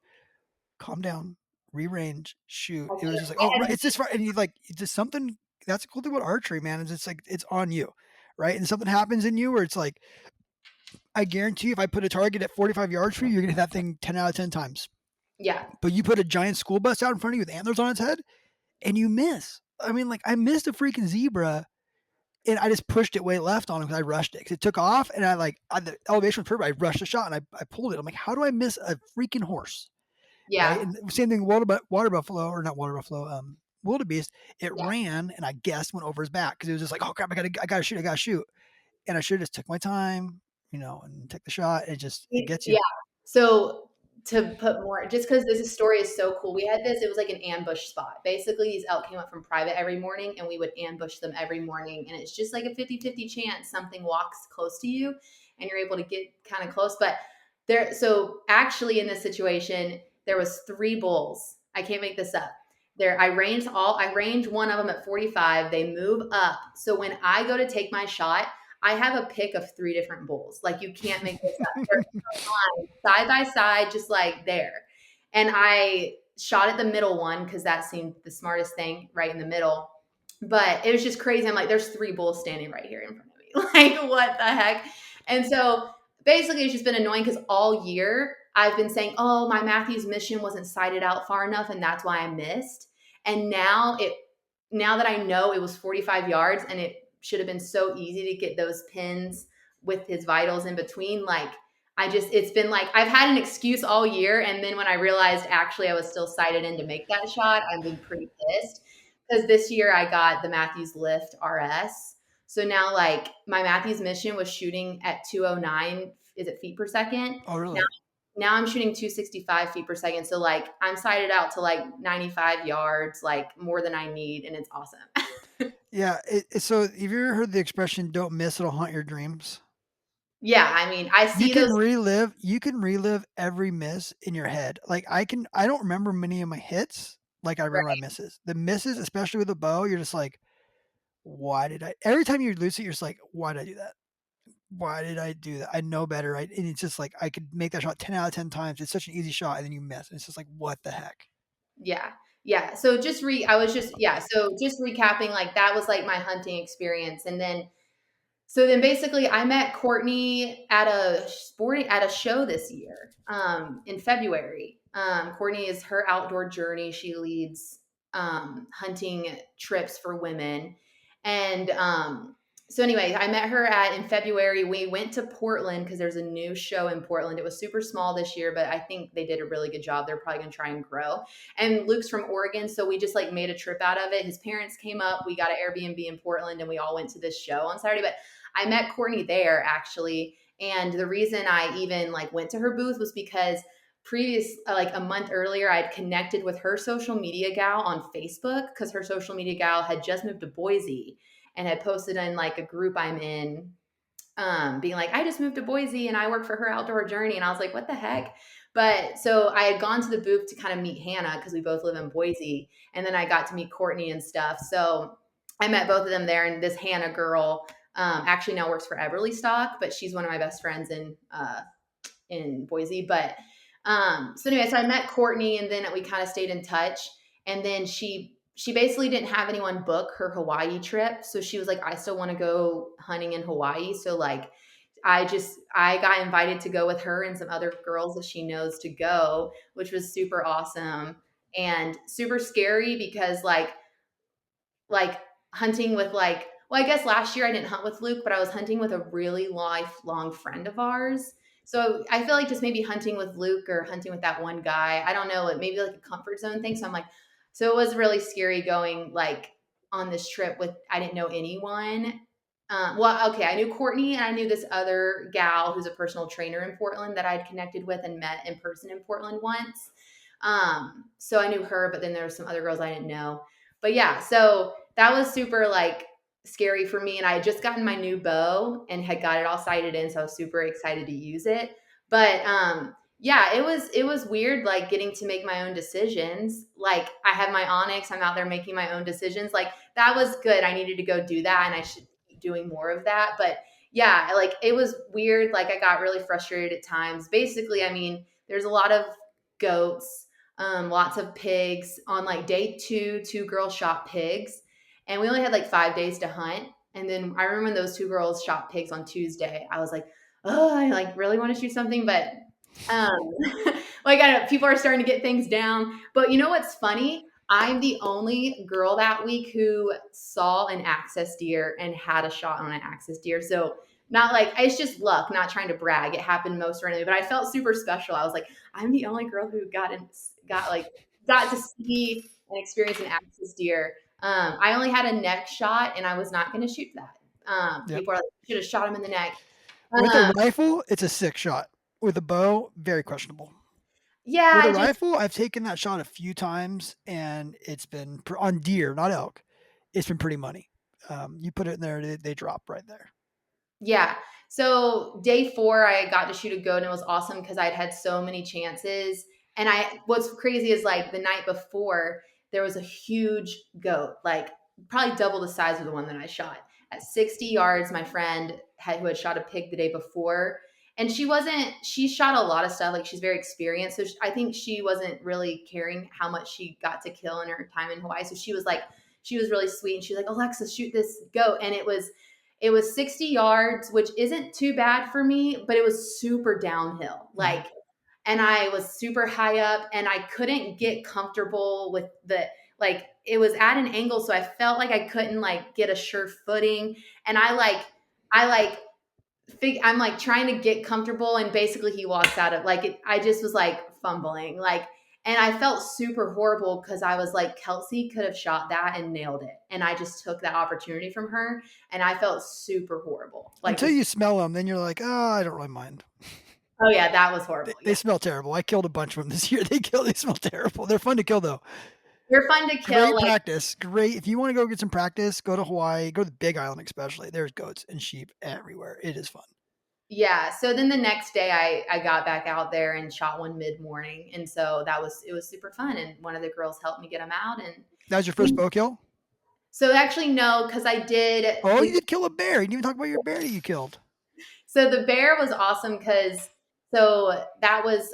calm down, re-range, shoot. It was just like, oh, I had right, to it's just far. And you like, it's just something. That's the cool thing about archery, man. Is it's like it's on you, right? And something happens in you where it's like, I guarantee you, if I put a target at 45 yards for you, you're gonna hit that thing 10 out of 10 times. yeah. But you put a giant school bus out in front of you with antlers on its head, and you miss. I mean, like I missed a freaking zebra, and I just pushed it way left on him because I rushed it. Because it took off, and the elevation was perfect. I rushed the shot and I pulled it. I'm like, how do I miss a freaking horse? Right? Yeah. And same thing, water buffalo or not water buffalo, wildebeest. It Yeah. ran, and I guessed went over his back because it was just like, oh crap, I gotta shoot, and I should have just took my time, and took the shot. It gets you. Yeah. So to put more, just because this story is so cool, we had this, it was like an ambush spot. Basically, these elk came up from private every morning and we would ambush them every morning. And it's just like a 50-50 chance something walks close to you and you're able to get kind of close. But so actually in this situation, there was 3 bulls. I can't make this up. I range one of them at 45. They move up. So when I go to take my shot, I have a pick of 3 different bulls. Like you can't make this up. They're side by side, just like there. And I shot at the middle one because that seemed the smartest thing right in the middle. But it was just crazy. I'm like, there's 3 bulls standing right here in front of me. Like, what the heck? And so basically, it's just been annoying because all year I've been saying, oh, my Matthews mission wasn't sighted out far enough, and that's why I missed. And now that I know it was 45 yards and it should have been so easy to get those pins with his vitals in between, like it's been like I've had an excuse all year. And then when I realized actually I was still sighted in to make that shot, I've been pretty pissed because this year I got the Matthews Lift RS. So now like my Matthews mission was shooting at 209, is it feet per second? Oh, Now really? now I'm shooting 265 feet per second. So like I'm sighted out to like 95 yards, like more than I need, and it's awesome. Yeah. So, have you ever heard the expression "Don't miss; it'll haunt your dreams"? Yeah, I mean, I You see can those. relive. You can relive every miss in your head. Like I can. I don't remember many of my hits. Like I remember my Right? misses. The misses, especially with a bow, you're just like, why did I? Every time you lose it, you're just like, why did I do that? Why did I do that? I know better, right? And it's just like I could make that shot 10 out of 10 times. It's such an easy shot, and then you miss. And it's just like, what the heck? Yeah. Yeah. So just recapping, like that was like my hunting experience. And then so then basically I met Courtney at a show this year, in February. Courtney is her outdoor journey. She leads hunting trips for women. And so anyway, I met her in February. We went to Portland because there's a new show in Portland. It was super small this year, but I think they did a really good job. They're probably going to try and grow. And Luke's from Oregon, so we just like made a trip out of it. His parents came up. We got an Airbnb in Portland, and we all went to this show on Saturday. But I met Courtney there actually, and the reason I even like went to her booth was because like a month earlier I'd connected with her social media gal on Facebook because her social media gal had just moved to Boise and had posted in like a group I'm in, being like, I just moved to Boise and I work for her outdoor journey. And I was like, what the heck? But so I had gone to the booth to kind of meet Hannah because we both live in Boise. And then I got to meet Courtney and stuff. So I met both of them there. And this Hannah girl, Actually now works for Everly Stock, but she's one of my best friends in Boise. But so anyway, so I met Courtney, and then we kind of stayed in touch. And then she basically didn't have anyone book her Hawaii trip, so she was like, I still want to go hunting in Hawaii. So like, I got invited to go with her and some other girls that she knows to go, which was super awesome and super scary because like hunting with like, well, I guess last year I didn't hunt with Luke, but I was hunting with a really lifelong friend of ours. So I feel like just maybe hunting with Luke or hunting with that one guy, I don't know, it maybe like a comfort zone thing. So I'm like, so it was really scary going like on this trip with, I didn't know anyone. Well, okay, I knew Courtney and I knew this other gal who's a personal trainer in Portland that I'd connected with and met in person in Portland once. So I knew her, but then there were some other girls I didn't know. But yeah, so that was super like scary for me. And I had just gotten my new bow and had got it all sighted in. So I was super excited to use it. But yeah, it was weird like getting to make my own decisions. Like I have my Onyx, I'm out there making my own decisions. Like that was good. I needed to go do that and I should keep doing more of that. But yeah, like it was weird. Like I got really frustrated at times. Basically, I mean, there's a lot of goats, lots of pigs. On like day two girls shot pigs, and we only had like 5 days to hunt. And then I remember when those two girls shot pigs on Tuesday, I was like, oh, I like really want to shoot something, but um, like people are starting to get things down. But you know what's funny? I'm the only girl that week who saw an access deer and had a shot on an access deer. So not like it's just luck, not trying to brag. It happened most randomly, but I felt super special. I was like, I'm the only girl who got to see and experience an access deer. I only had a neck shot, and I was not going to shoot that. Yep. People are like, should have shot him in the neck. With a Um, rifle, it's a sick shot. With a bow, very questionable. yeah, With a I just rifle, I've taken that shot a few times, and it's been on deer, not elk. It's been pretty money. You put it in there, they drop right there. Yeah. So day 4, I got to shoot a goat and it was awesome because I'd had so many chances. And what's crazy is like the night before, there was a huge goat, like probably double the size of the one that I shot at 60 yards. My friend who had shot a pig the day before, and she shot a lot of stuff. Like she's very experienced. So I think she wasn't really caring how much she got to kill in her time in Hawaii. So she was really sweet. And she's like, Alexa, shoot this goat. And it was 60 yards, which isn't too bad for me, but it was super downhill. Mhm. Like, and I was super high up and I couldn't get comfortable with like, it was at an angle. So I felt like I couldn't like get a sure footing. And I'm like trying to get comfortable. And basically he walks out of like, I just was like fumbling. Like, and I felt super horrible because I was like, Kelsey could have shot that and nailed it. And I just took that opportunity from her. And I felt super horrible. Like, Until just, you smell them, then you're like, oh, I don't really mind. oh, yeah, that was They, horrible. they Yeah. smell terrible. I killed a bunch of them this year. They smell terrible. They're fun to kill though. They're fun to kill. Great Like, practice. Great. If you want to go get some practice, go to Hawaii. Go to the Big Island, especially. There's goats and sheep everywhere. It is fun. yeah. So then the next day I got back out there and shot one mid morning. And so it was super fun. And one of the girls helped me get them out. And That was your first we, bow kill? so actually, no, because I did, Oh, you did kill a bear. You didn't even talk about your bear that you killed. so the bear was awesome because so that was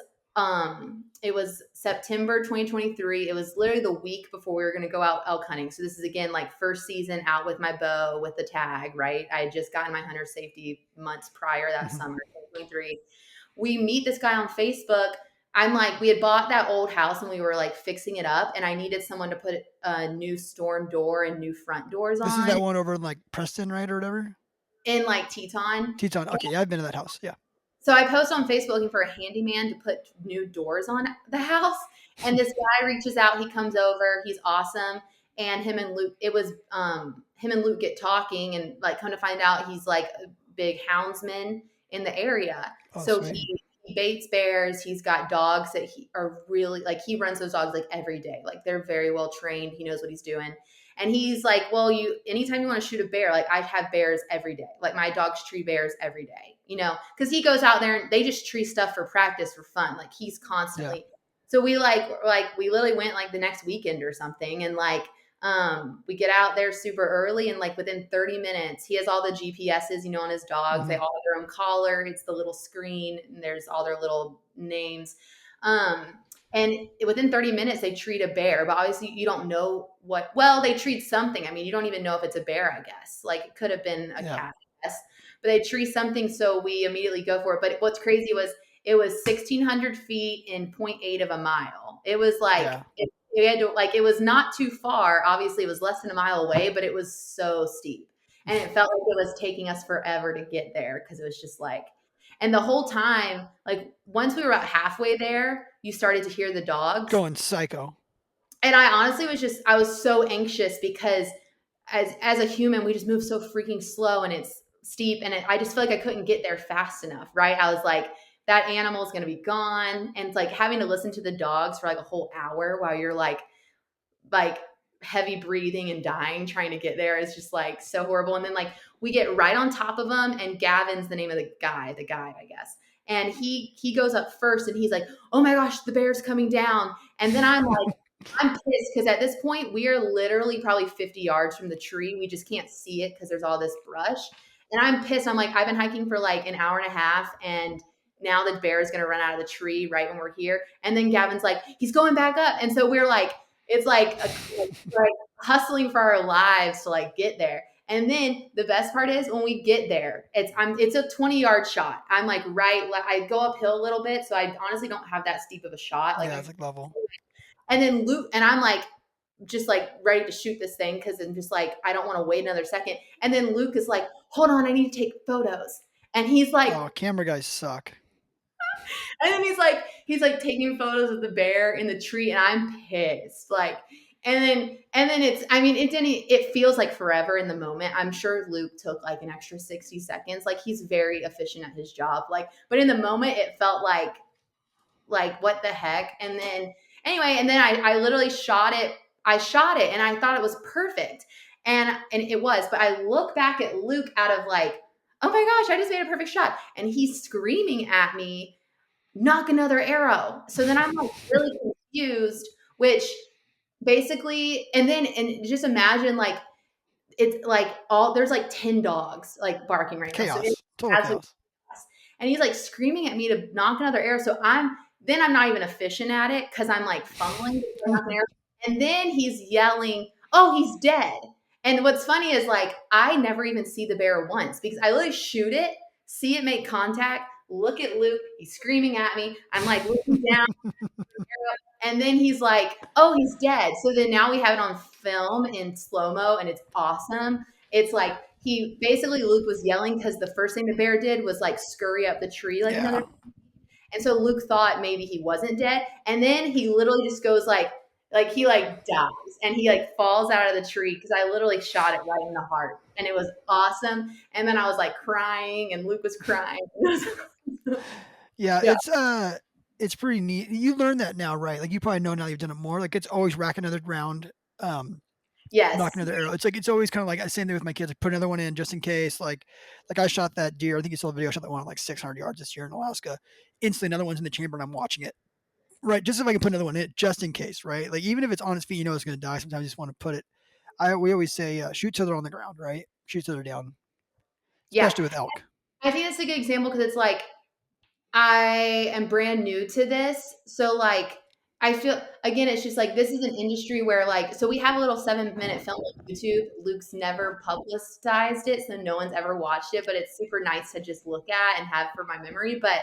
it was September 2023. It was literally the week before we were going to go out elk hunting. So this is again like first season out with my bow with the tag, right? I had just gotten my hunter safety months prior that Mhm. summer 2023. We meet this guy on Facebook. I'm like, we had bought that old house and we were like fixing it up, and I needed someone to put a new storm door and new front doors This is on that one over in like Preston, right, or whatever. in like Teton. Teton. Okay, yeah, I've been to that house. Yeah. So I post on Facebook looking for a handyman to put new doors on the house. And this guy reaches out, he comes over, he's awesome. And him and Luke, it was him and Luke get talking and like come to find out he's like a big houndsman in the area. Oh, So sweet. he baits bears, he's got dogs that he are really like he runs those dogs like every day. Like they're very well trained, he knows what he's doing. And he's like, well, anytime you want to shoot a bear, like I have bears every day. Like my dogs tree bears every day, because he goes out there and they just tree stuff for practice for fun. Like he's Yeah. constantly. So we we literally went like the next weekend or something, and like We get out there super early, and like within 30 minutes, he has all the GPSs, on his dogs. They Mhm. all have their own collar. It's the little screen, and there's all their little names. Um, and within 30 minutes, they treat a bear, but obviously you don't know what. Well, they treat something. I mean, you don't even know if it's a bear. I guess like it could have been a Yeah. cat. I guess, but they treat something, so we immediately go for it. But what's crazy was it was 1,600 feet in zero point 0.8 of a mile. It was like Yeah. we had to like it was not too far. Obviously, it was less than a mile away, but it was so steep, and it felt like it was taking us forever to get there because it was just like. And the whole time, like once we were about halfway there, you started to hear the dogs, Going psycho. and I honestly was just I was so anxious because as a human, we just move so freaking slow and it's steep, and I just feel like I couldn't get there fast enough, right? I was like, that animal is going to be gone, and it's like having to listen to the dogs for like a whole hour while you're like heavy breathing and dying trying to get there is just like so horrible. And then like we get right on top of them, and Gavin's the name of the guy, I guess. And he goes up first, and he's like, "Oh my gosh, the bear's coming down!" And then I'm pissed because at this point we are literally probably 50 yards from the tree. We just can't see it because there's all this brush. And I'm pissed. I'm like, I've been hiking for like an hour and a half, and now the bear is going to run out of the tree right when we're here. And then Gavin's like, he's going back up. And so we're like, it's like hustling for our lives to like get there. And then the best part is when we get there, it's a 20-yard shot. I'm like I go uphill a little bit, so I honestly don't have that steep of a shot. Like Yeah, I'm it's like level. and then Luke and I'm like just like ready to shoot this thing because I'm just like I don't want to wait another second. And then Luke is like, hold on, I need to take photos. And he's like, Oh, camera guys suck. and then he's like taking photos of the bear in the tree, and I'm pissed. Like, and then it's I mean it feels like forever in the moment. I'm sure Luke took like an extra 60 seconds. Like he's very efficient at his job. Like, but in the moment it felt like what the heck. And then anyway, and then I literally shot it. I shot it and I thought it was perfect. And it was, but I look back at Luke out of like, oh my gosh, I just made a perfect shot. And he's screaming at me, knock another arrow. So then I'm like really confused, which basically, and just imagine like it's like all there's like 10 dogs like barking right now. So it's Chaos. Total absolutely chaos. chaos. And he's like screaming at me to knock another arrow. So I'm not even efficient at it because I'm like fumbling to knock an arrow. And then he's yelling, oh, he's dead. And what's funny is like I never even see the bear once because I literally shoot it, see it make contact, look at Luke, he's screaming at me. I'm like looking down, and then he's like, "Oh, he's dead." So then now we have it on film in slow mo, and it's awesome. It's like he basically Luke was yelling because the first thing the bear did was like scurry up the tree like another. Yeah. And so Luke thought maybe he wasn't dead, and then he literally just goes like he like dies, and he like falls out of the tree because I literally shot it right in the heart, and it was awesome. And then I was like crying, and Luke was crying. Yeah, Yeah. it's pretty neat. You learn that now, right? Like you probably know now you've done it more. Like it's always rack another round, knock Yes. another arrow. It's like it's always kind of like same thing with my kids. Like put another one in just in case. Like I shot that deer. I think you saw the video. I shot that one at like 600 yards this year in Alaska. Instantly, another one's in the chamber, and I'm watching it. Right, just if I can put another one in, just in case. Right, like even if it's on its feet, you know it's going to die. Sometimes you just want to put it. We always say shoot till they're on the ground. Right, shoot till they're down, Yeah. especially with elk. I think that's a good example because it's like I am brand new to this. So like I feel again, it's just like this is an industry where like so we have a little 7-minute film on YouTube. Luke's never publicized it, so no one's ever watched it, but it's super nice to just look at and have for my memory. But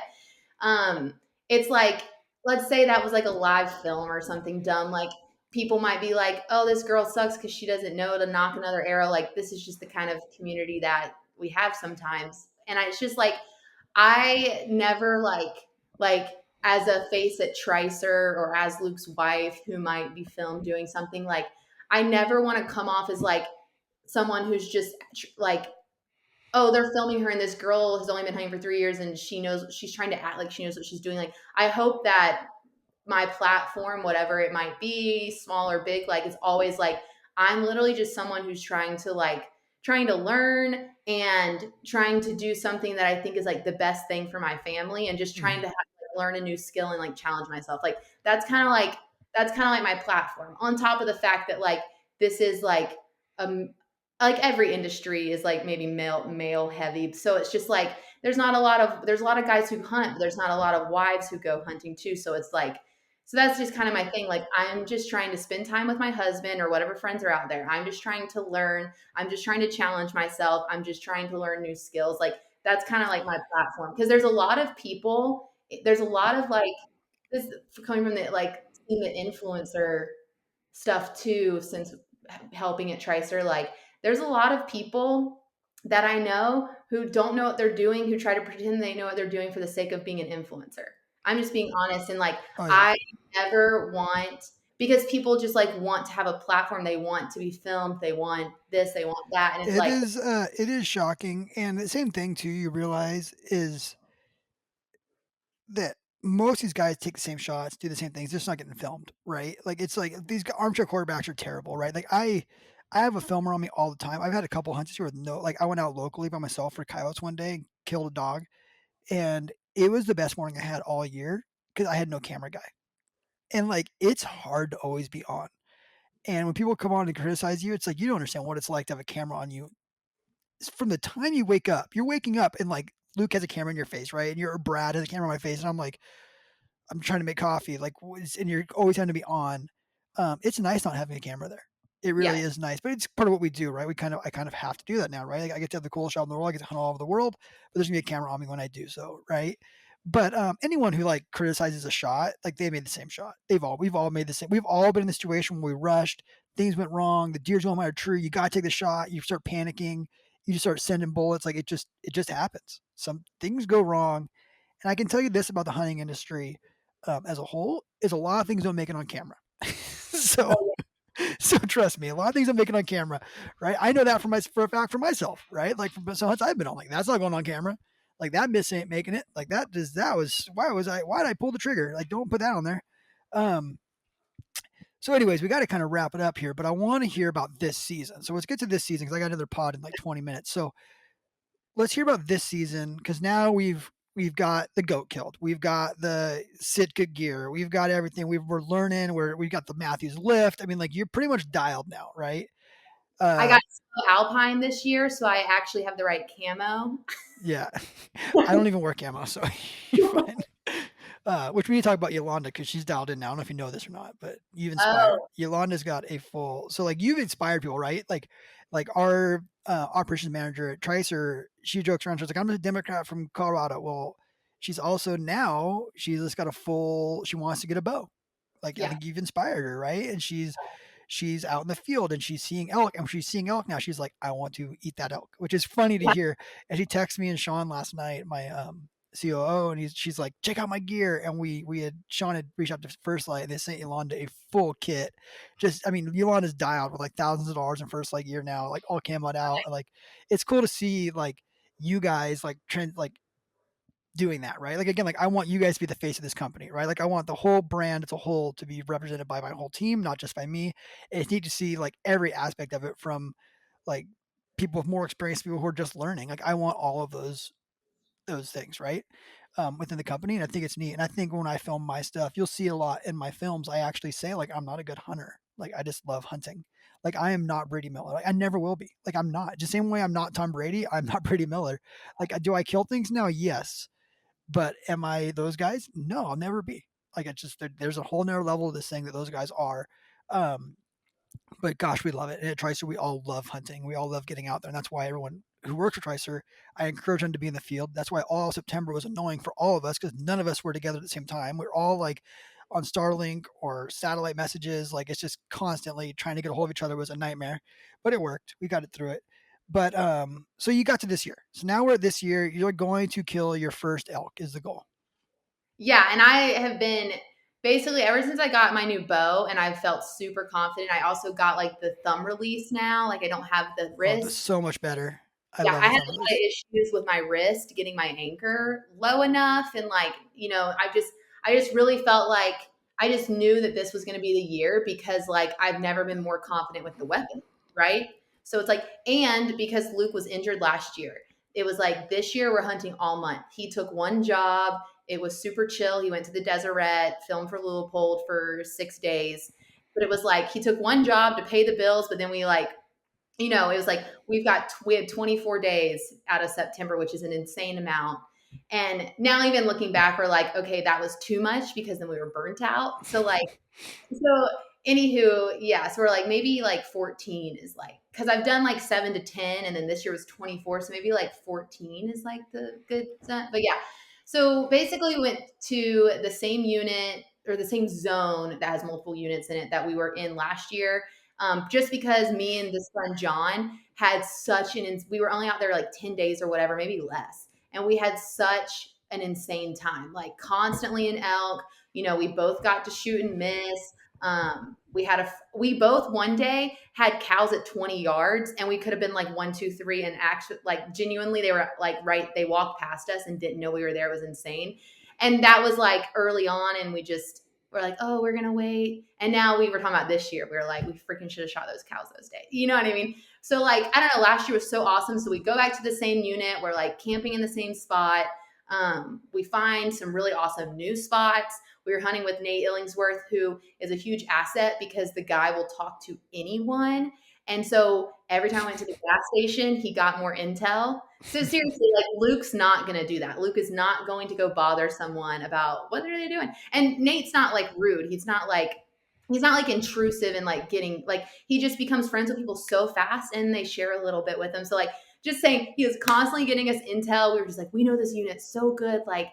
um it's like let's say that was like a live film or something dumb, like people might be like, oh, this girl sucks because she doesn't know to knock another arrow. Like this is just the kind of community that we have sometimes. And it's just like I never like as a face at Tricer or as Luke's wife who might be filmed doing something like I never want to come off as like someone who's just like oh they're filming her and this girl has only been hunting for 3 years and she knows she's trying to act like she knows what she's doing. Like I hope that my platform, whatever it might be, small or big, like it's always like I'm literally just someone who's trying to learn and trying to do something that I think is like the best thing for my family and just trying Mm-hmm. to learn a new skill and like challenge myself. Like that's kind of like my platform. On top of the fact that like this is um like every industry is like maybe male heavy. So it's just like there's a lot of guys who hunt, but there's not a lot of wives who go hunting too. So it's like so that's just kind of my thing. Like I'm just trying to spend time with my husband or whatever friends are out there. I'm just trying to learn. I'm just trying to challenge myself. I'm just trying to learn new skills. Like that's kind of like my platform because there's a lot of people. There's a lot of like this coming from the like seeing the influencer stuff too since helping at Tricer. Like there's a lot of people that I know who don't know what they're doing, who try to pretend they know what they're doing for the sake of being an influencer. I'm just being honest and like Oh yeah. I never want because people just like want to have a platform, they want to be filmed, they want this, they want that, and it's like It is shocking, and the same thing too. You realize is that most of these guys take the same shots, do the same things, they're just not getting filmed, right? Like it's like these armchair quarterbacks are terrible, right? Like I have a filmer on me all the time. I've had a couple hunts here with no like I went out locally by myself for coyotes one day, killed a dog, and it was the best morning I had all year because I had no camera guy. And like it's hard to always be on. And when people come on and criticize you, it's like you don't understand what it's like to have a camera on you. From the time you wake up, you're waking up and like Luke has a camera in your face, right? And you're Brad has a camera on my face, and I'm like, I'm trying to make coffee, like, and you're always having to be on. It's nice not having a camera there. It really yes. is nice, but it's part of what we do, right? I kind of have to do that now, right? Like, I get to have the coolest job in the world. I get to hunt all over the world, but there's gonna be a camera on me when I do so, right? But anyone who like criticizes a shot, like they made the same shot. We've all made the same. We've all been in the situation where we rushed, things went wrong, the deer's going by a tree. You gotta take the shot. You start panicking. You just start sending bullets. Like it just happens. Some things go wrong, and I can tell you this about the hunting industry as a whole is a lot of things don't make it on camera. so Oh, so trust me, a lot of things don't make it on camera, right? I know that for a fact for myself, right? Like from some hunts I've been on, like that's not going on camera. Like that miss ain't making it. Like that was why did I pull the trigger? Like don't put that on there. Um, so anyways, we got to kind of wrap it up here, but I want to hear about this season. So let's get to this season because I got another pod in like 20 minutes. So let's hear about this season because now we've got the goat killed, we've got the Sitka gear, we've got everything. We're learning. We got the Matthews lift. I mean, like you're pretty much dialed now, right? I Uh, got Alpine this year, so I actually have the right camo. yeah, I don't even wear camo, so you're fine. Which we need to talk about Yolanda because she's dialed in now. I don't know if you know this or not, but you've inspired. Oh, Yolanda's got a full. So like you've inspired people, right? Like our operations manager at Tricer, she jokes around. She's like, I'm a Democrat from Colorado. Well, she's also now she's just got a full. She wants to get a bow. Like I yeah. think you've inspired her, right? And she's out in the field and she's seeing elk. And when she's seeing elk now, she's like, I want to eat that elk, which is funny to Yeah. hear. And she texted me and Sean last night, my COO, and she's like, check out my gear. And we had Sean had reached out to First Light and they sent Yolanda a full kit. Just I mean, Yolanda's dialed with like thousands of dollars in First Light gear now, like all camoed out. And like it's cool to see like you guys like trend like doing that, right? Like again, like I want you guys to be the face of this company, right? Like I want the whole brand as a whole to be represented by my whole team, not just by me. It's neat to see like every aspect of it from like people with more experience, people who are just learning. Like I want all of those things, right? Within the company. And I think it's neat. And I think when I film my stuff, you'll see a lot in my films. I actually say like I'm not a good hunter. Like I just love hunting. Like I am not Brady Miller. Like I never will be. Like I'm not. Just the same way I'm not Tom Brady, I'm not Brady Miller. Like do I kill things now? Yes. But am I those guys? No, I'll never be. Like it's just there's a whole nother level of this thing that those guys are. Um, but gosh, we love it. And at Tricer, we all love hunting. We all love getting out there, and that's why everyone who works for Tricer, I encourage them to be in the field. That's why all of September was annoying for all of us because none of us were together at the same time. We're all like on Starlink or satellite messages. Like it's just constantly trying to get a hold of each other was a nightmare, but it worked. We got it through it. But so you got to this year. So now we're at this year. You're going to kill your first elk is the goal. Yeah, and I have been basically ever since I got my new bow and I've felt super confident. I also got like the thumb release now. Like I don't have the Oh, that's wrist. so much better. I Yeah, love I the had thumb a lot of release. issues with my wrist getting my anchor low enough and like, I just really felt like I just knew that this was going to be the year because like I've never been more confident with the weapon, right? So it's like and because Luke was injured last year. It was like this year we're hunting all month. He took one job. It was super chill. He went to the Deseret, filmed for Leopold for 6 days but it was like he took one job to pay the bills, but then we like, it was like we had 24 days out of September, which is an insane amount. And now even looking back, we're like, okay, that was too much because then we were burnt out. So anywho, yeah, so we're like maybe like 14 is like, because I've done like 7 to 10, and then this year was 24, so maybe like 14 is like the good set. But yeah, so basically we went to the same unit or the same zone that has multiple units in it that we were in last year. Just because me and this friend John had we were only out there like 10 days or whatever, maybe less. And we had such an insane time, like constantly in elk. We both got to shoot and miss. We both one day had cows at 20 yards, and we could have been like 1, 2, 3, and actually, like, genuinely, they were like they walked past us and didn't know we were there. It was insane. And that was like early on, and we're like, oh, we're gonna wait. And now we were talking about this year. We were like, we freaking should have shot those cows those days. You know what I mean? So like, I don't know, last year was so awesome. So we go back to the same unit. We're like camping in the same spot. We find some really awesome new spots. We were hunting with Nate Illingsworth, who is a huge asset because the guy will talk to anyone. And so every time I went to the gas station, he got more intel. So seriously, like, Luke's not going to do that. Luke is not going to go bother someone about what are they doing. And Nate's not like rude. He's not like intrusive and like getting like, he just becomes friends with people so fast, and they share a little bit with him. So like, just saying, he was constantly getting us intel. We were just like, we know this unit so good. Like,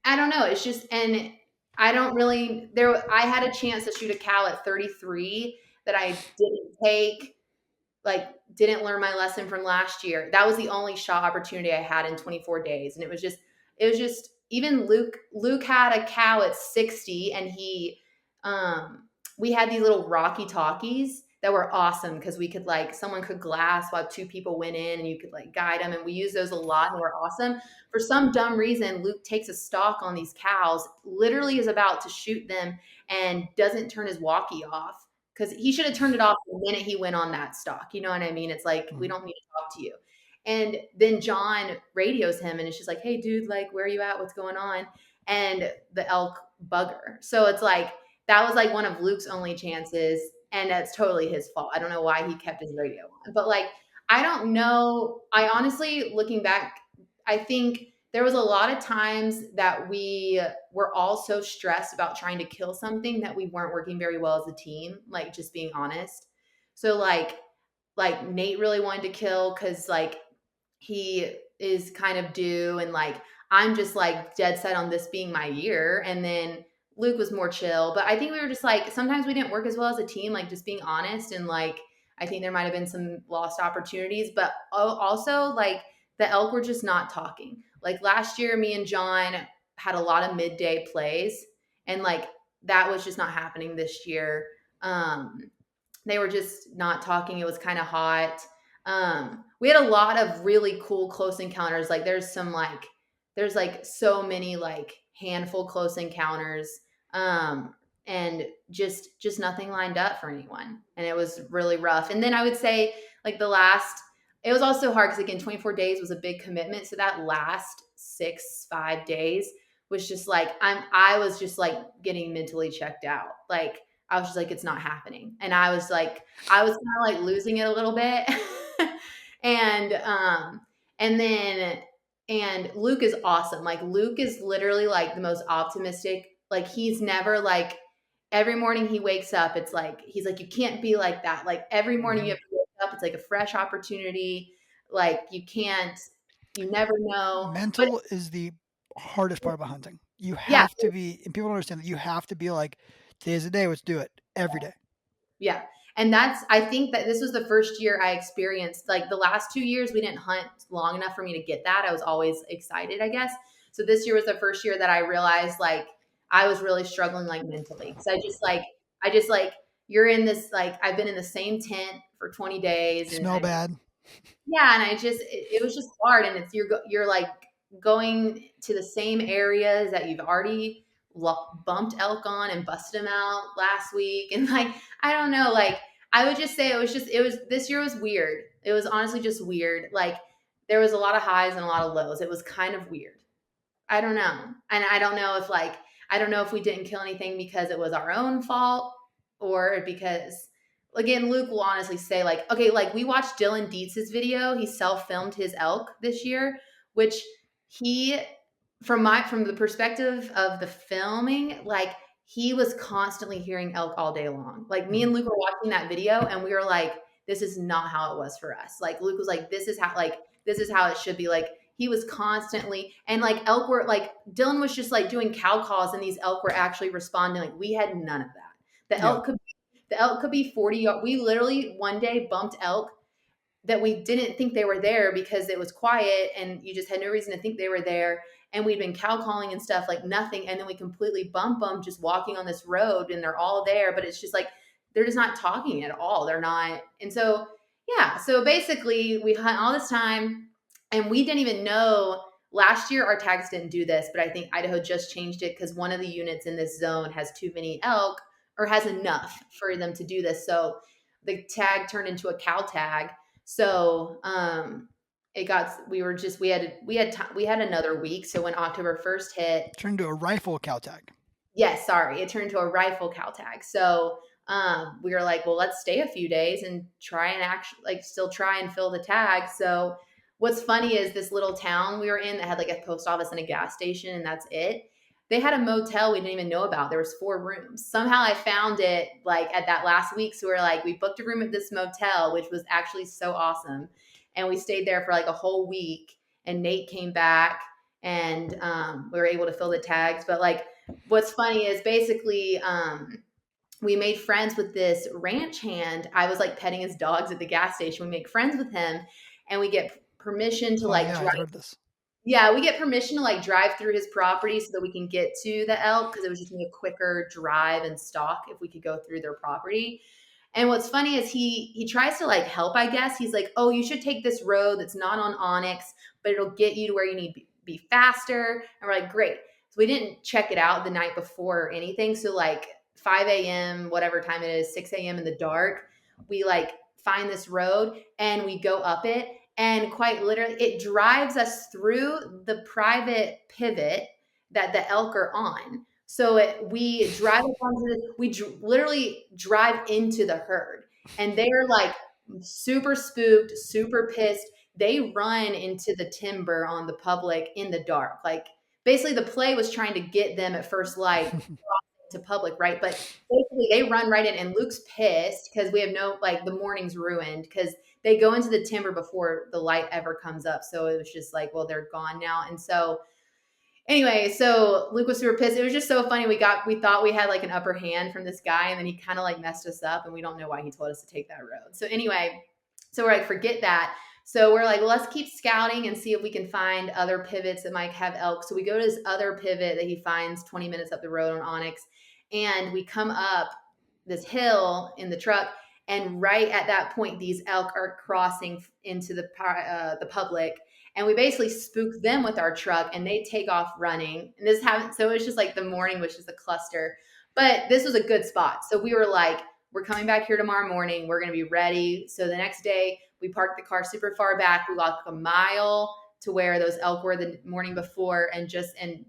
I don't know. It's just, and I don't really, I had a chance to shoot a cow at 33 that I didn't take, like, didn't learn my lesson from last year. That was the only shot opportunity I had in 24 days. And it was just even Luke had a cow at 60, and we had these little Rocky talkies that were awesome because we could, like, someone could glass while two people went in, and you could like guide them. And we used those a lot, and they were awesome. For some dumb reason, Luke takes a stalk on these cows, literally is about to shoot them, and doesn't turn his walkie off, because he should have turned it off the minute he went on that stalk. You know what I mean? It's like, we Mhm. don't need to talk to you. And then John radios him, and it's just like, hey, dude, like, where are you at? What's going on? And the elk bugger. So it's like, that was like one of Luke's only chances. And that's totally his fault. I don't know why he kept his radio on. But like, I don't know. I honestly, looking back, I think there was a lot of times that we were all so stressed about trying to kill something that we weren't working very well as a team, like, just being honest. So like Nate really wanted to kill because like he is kind of due, and like I'm just like dead set on this being my year. And then Luke was more chill, but I think we were just like, sometimes we didn't work as well as a team, like, just being honest. And like, I think there might have been some lost opportunities, but also like the elk were just not talking. Like last year, me and John had a lot of midday plays, and like that was just not happening this year. They were just not talking. It was kind of hot. We had a lot of really cool close encounters. Like there's like so many like handful close encounters. Um, and just nothing lined up for anyone. And it was really rough. And then I would say like it was also hard because again, 24 days was a big commitment. So that last 5 days was just like, I was just like getting mentally checked out. Like, I was just like, it's not happening. And I was kind of like losing it a little bit. and and then and Luke is awesome. Like, Luke is literally like the most optimistic. Like, he's never like, every morning he wakes up, it's like he's like, you can't be like that. Like, every morning you Mhm. have to wake up, it's like a fresh opportunity. Like, you never know. But Mental is the hardest part about hunting. You yeah, have to be, and people don't understand that you have to be like, today's the day, let's do it every day. yeah. And I think that this was the first year I experienced, like, the last 2 years, we didn't hunt long enough for me to get that. I was always excited, I guess. So this year was the first year that I realized, like, I was really struggling, like, mentally. Cause I just like, you're in this, like, I've been in the same tent for 20 days, and Smell bad. yeah, and it was just hard. And you're like going to the same areas that you've already bumped elk on and busted them out last week. And like, I don't know, like, I would just say this year was weird. It was honestly just weird. Like, there was a lot of highs and a lot of lows. It was kind of weird. I don't know. And I don't know if we didn't kill anything because it was our own fault, or because again, Luke will honestly say like, okay, like we watched Dylan Dietz's video. He self-filmed his elk this year, which he from the perspective of the filming, like he was constantly hearing elk all day long. Like me Mhm. and Luke were watching that video and we were like, this is not how it was for us. Like Luke was like, this is how it should be. Like he was constantly and like elk were like Dylan was just like doing cow calls and these elk were actually responding. Like we had none of that. The Yeah. elk could the elk could be 40 yards. We literally one day bumped elk that we didn't think they were there because it was quiet and you just had no reason to think they were there. And we'd been cow calling and stuff like nothing. And then we completely bump them just walking on this road and they're all there. But it's just like, they're just not talking at all. They're not. And so, yeah. So basically, we hunt all this time and we didn't even know. Last year, our tags didn't do this, but I think Idaho just changed it because one of the units in this zone has too many elk or has enough for them to do this. So the tag turned into a cow tag. So it got we had another week. So when October 1st hit, Turned into a rifle cow tag. yes, sorry, it turned to a rifle cow tag. So we were like, well, let's stay a few days and try and actually like still try and fill the tag. So what's funny is this little town we were in that had like a post office and a gas station, and that's it. They had a motel we didn't even know about. There was 4 rooms. Somehow I found it like at that last week. So we are like, we booked a room at this motel, which was actually so awesome. And we stayed there for like a whole week. And Nate came back and we were able to fill the tags. But like what's funny is basically we made friends with this ranch hand. I was like petting his dogs at the gas station. We make friends with him and we get permission to Oh like yeah, drive. I've heard this. Yeah, we get permission to like drive through his property so that we can get to the elk because it was just gonna be a quicker drive and stalk if we could go through their property. And what's funny is he tries to like help, I guess. He's like, "Oh, you should take this road that's not on Onyx, but it'll get you to where you need to be faster." And we're like, "Great." So we didn't check it out the night before or anything. So like 5 a.m., whatever time it is, 6 a.m. in the dark, we like find this road and we go up it. And quite literally, it drives us through the private pivot that the elk are on. So we drive up onto literally drive into the herd, and they're like super spooked, super pissed. They run into the timber on the public in the dark. Like basically, the play was trying to get them at first light to public, right? But basically, they run right in, and Luke's pissed because we have no like the morning's ruined because they go into the timber before the light ever comes up. So it was just like, well, they're gone now, and so anyway, so Luke was super pissed. It was just so funny. We thought we had like an upper hand from this guy, and then he kind of like messed us up, and we don't know why he told us to take that road. So anyway, so we're like, forget that. So we're like, well, let's keep scouting and see if we can find other pivots that might have elk. So we go to this other pivot that he finds 20 minutes up the road on Onyx, and we come up this hill in the truck. And right at that point, these elk are crossing into the public, and we basically spook them with our truck and they take off running. And this happened. So it was just like the morning was just a cluster, but this was a good spot. So we were like, we're coming back here tomorrow morning. We're going to be ready. So the next day we parked the car super far back. We walked a mile to where those elk were the morning before. And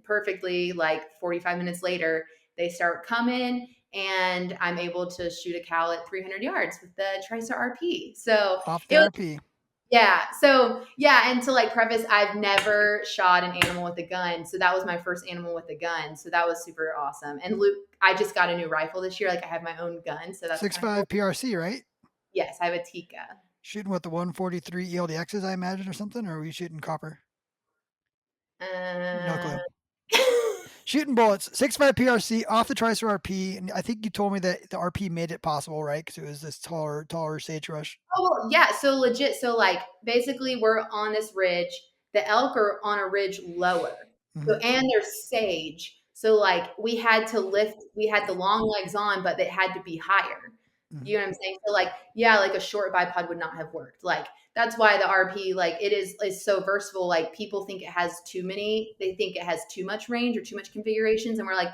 perfectly like 45 minutes later, they start coming and I'm able to shoot a cow at 300 yards with the Tricer RP. So Off the it was RP. yeah. So yeah, and to like preface, I've never shot an animal with a gun. So that was my first animal with a gun. So that was super awesome. And Luke, I just got a new rifle this year. Like I have my own gun. So that's kind of cool. 6.5 PRC, right? Yes, I have a Tika. Shooting with the 143 ELDXs, I imagine, or something, or are we shooting copper? No Uh, clue. Shooting bullets, 6.5 PRC off the Tricer RP, and I think you told me that the RP made it possible, right? Because it was this taller sagebrush. Oh, yeah. So legit. So like basically we're on this ridge. The elk are on a ridge lower. So Mm-hmm. and there's sage. So like we had to lift, we had the long legs on, but they had to be higher. Mm-hmm. You know what I'm saying? So like, yeah, like a short bipod would not have worked. Like that's why the RP, like it is so versatile. Like people think it has they think it has too much range or too much configurations. And we're like,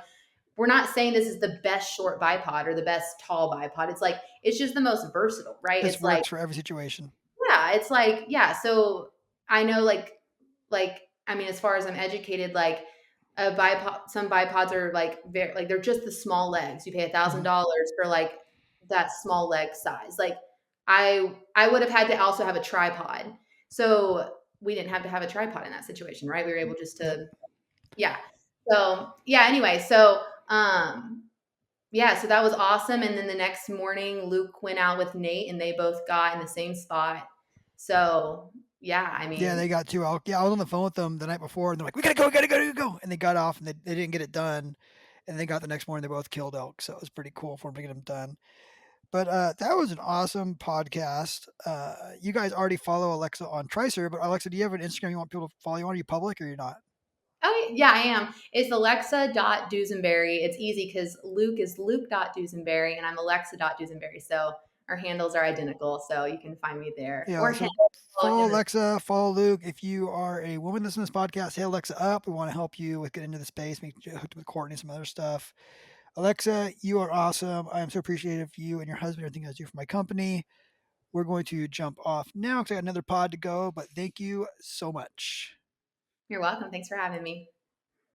we're not saying this is the best short bipod or the best tall bipod. It's like it's just the most versatile, right? This It's like works for every situation. yeah, it's like yeah. So I know like I mean, as far as I'm educated, like a bipod, some bipods are like very like they're just the small legs. You pay Mhm. $1,000 for like that small leg size. Like I would have had to also have a tripod. So we didn't have to have a tripod in that situation, right? We were able just Yep. to yeah. So yeah, anyway, so yeah, so that was awesome. And then the next morning Luke went out with Nate and they both got in the same spot. So yeah, I Yeah, they mean, got 2 elk. Yeah, I was on the phone with them the night before, and they're like, "We gotta go, we gotta go, we gotta go," and they got off, and they didn't get it done, and they got the next morning, they both killed elk, so it was pretty cool for them to get them done. But, that was an awesome podcast. You guys already follow Alexa on Tricer, but Alexa, do you have an Instagram you want people to follow you on? Are you public or you're not? oh yeah, I am. It's Alexa.Dusenbury. It's easy because Luke is Luke.Dusenbury and I'm Alexa.Dusenbury. So our handles are identical. So you can find me there Yeah, or him. so Follow follow him as Alexa, follow Luke. If you are a woman listening to this podcast, hit Alexa up. We want to help you with getting into the space, make you hooked up with Courtney, some other stuff. Alexa, you are awesome. I am so appreciative of you and your husband, everything you guys do for my company. We're going to jump off now because I got another pod to go, but thank you so much. You're welcome. Thanks for having me.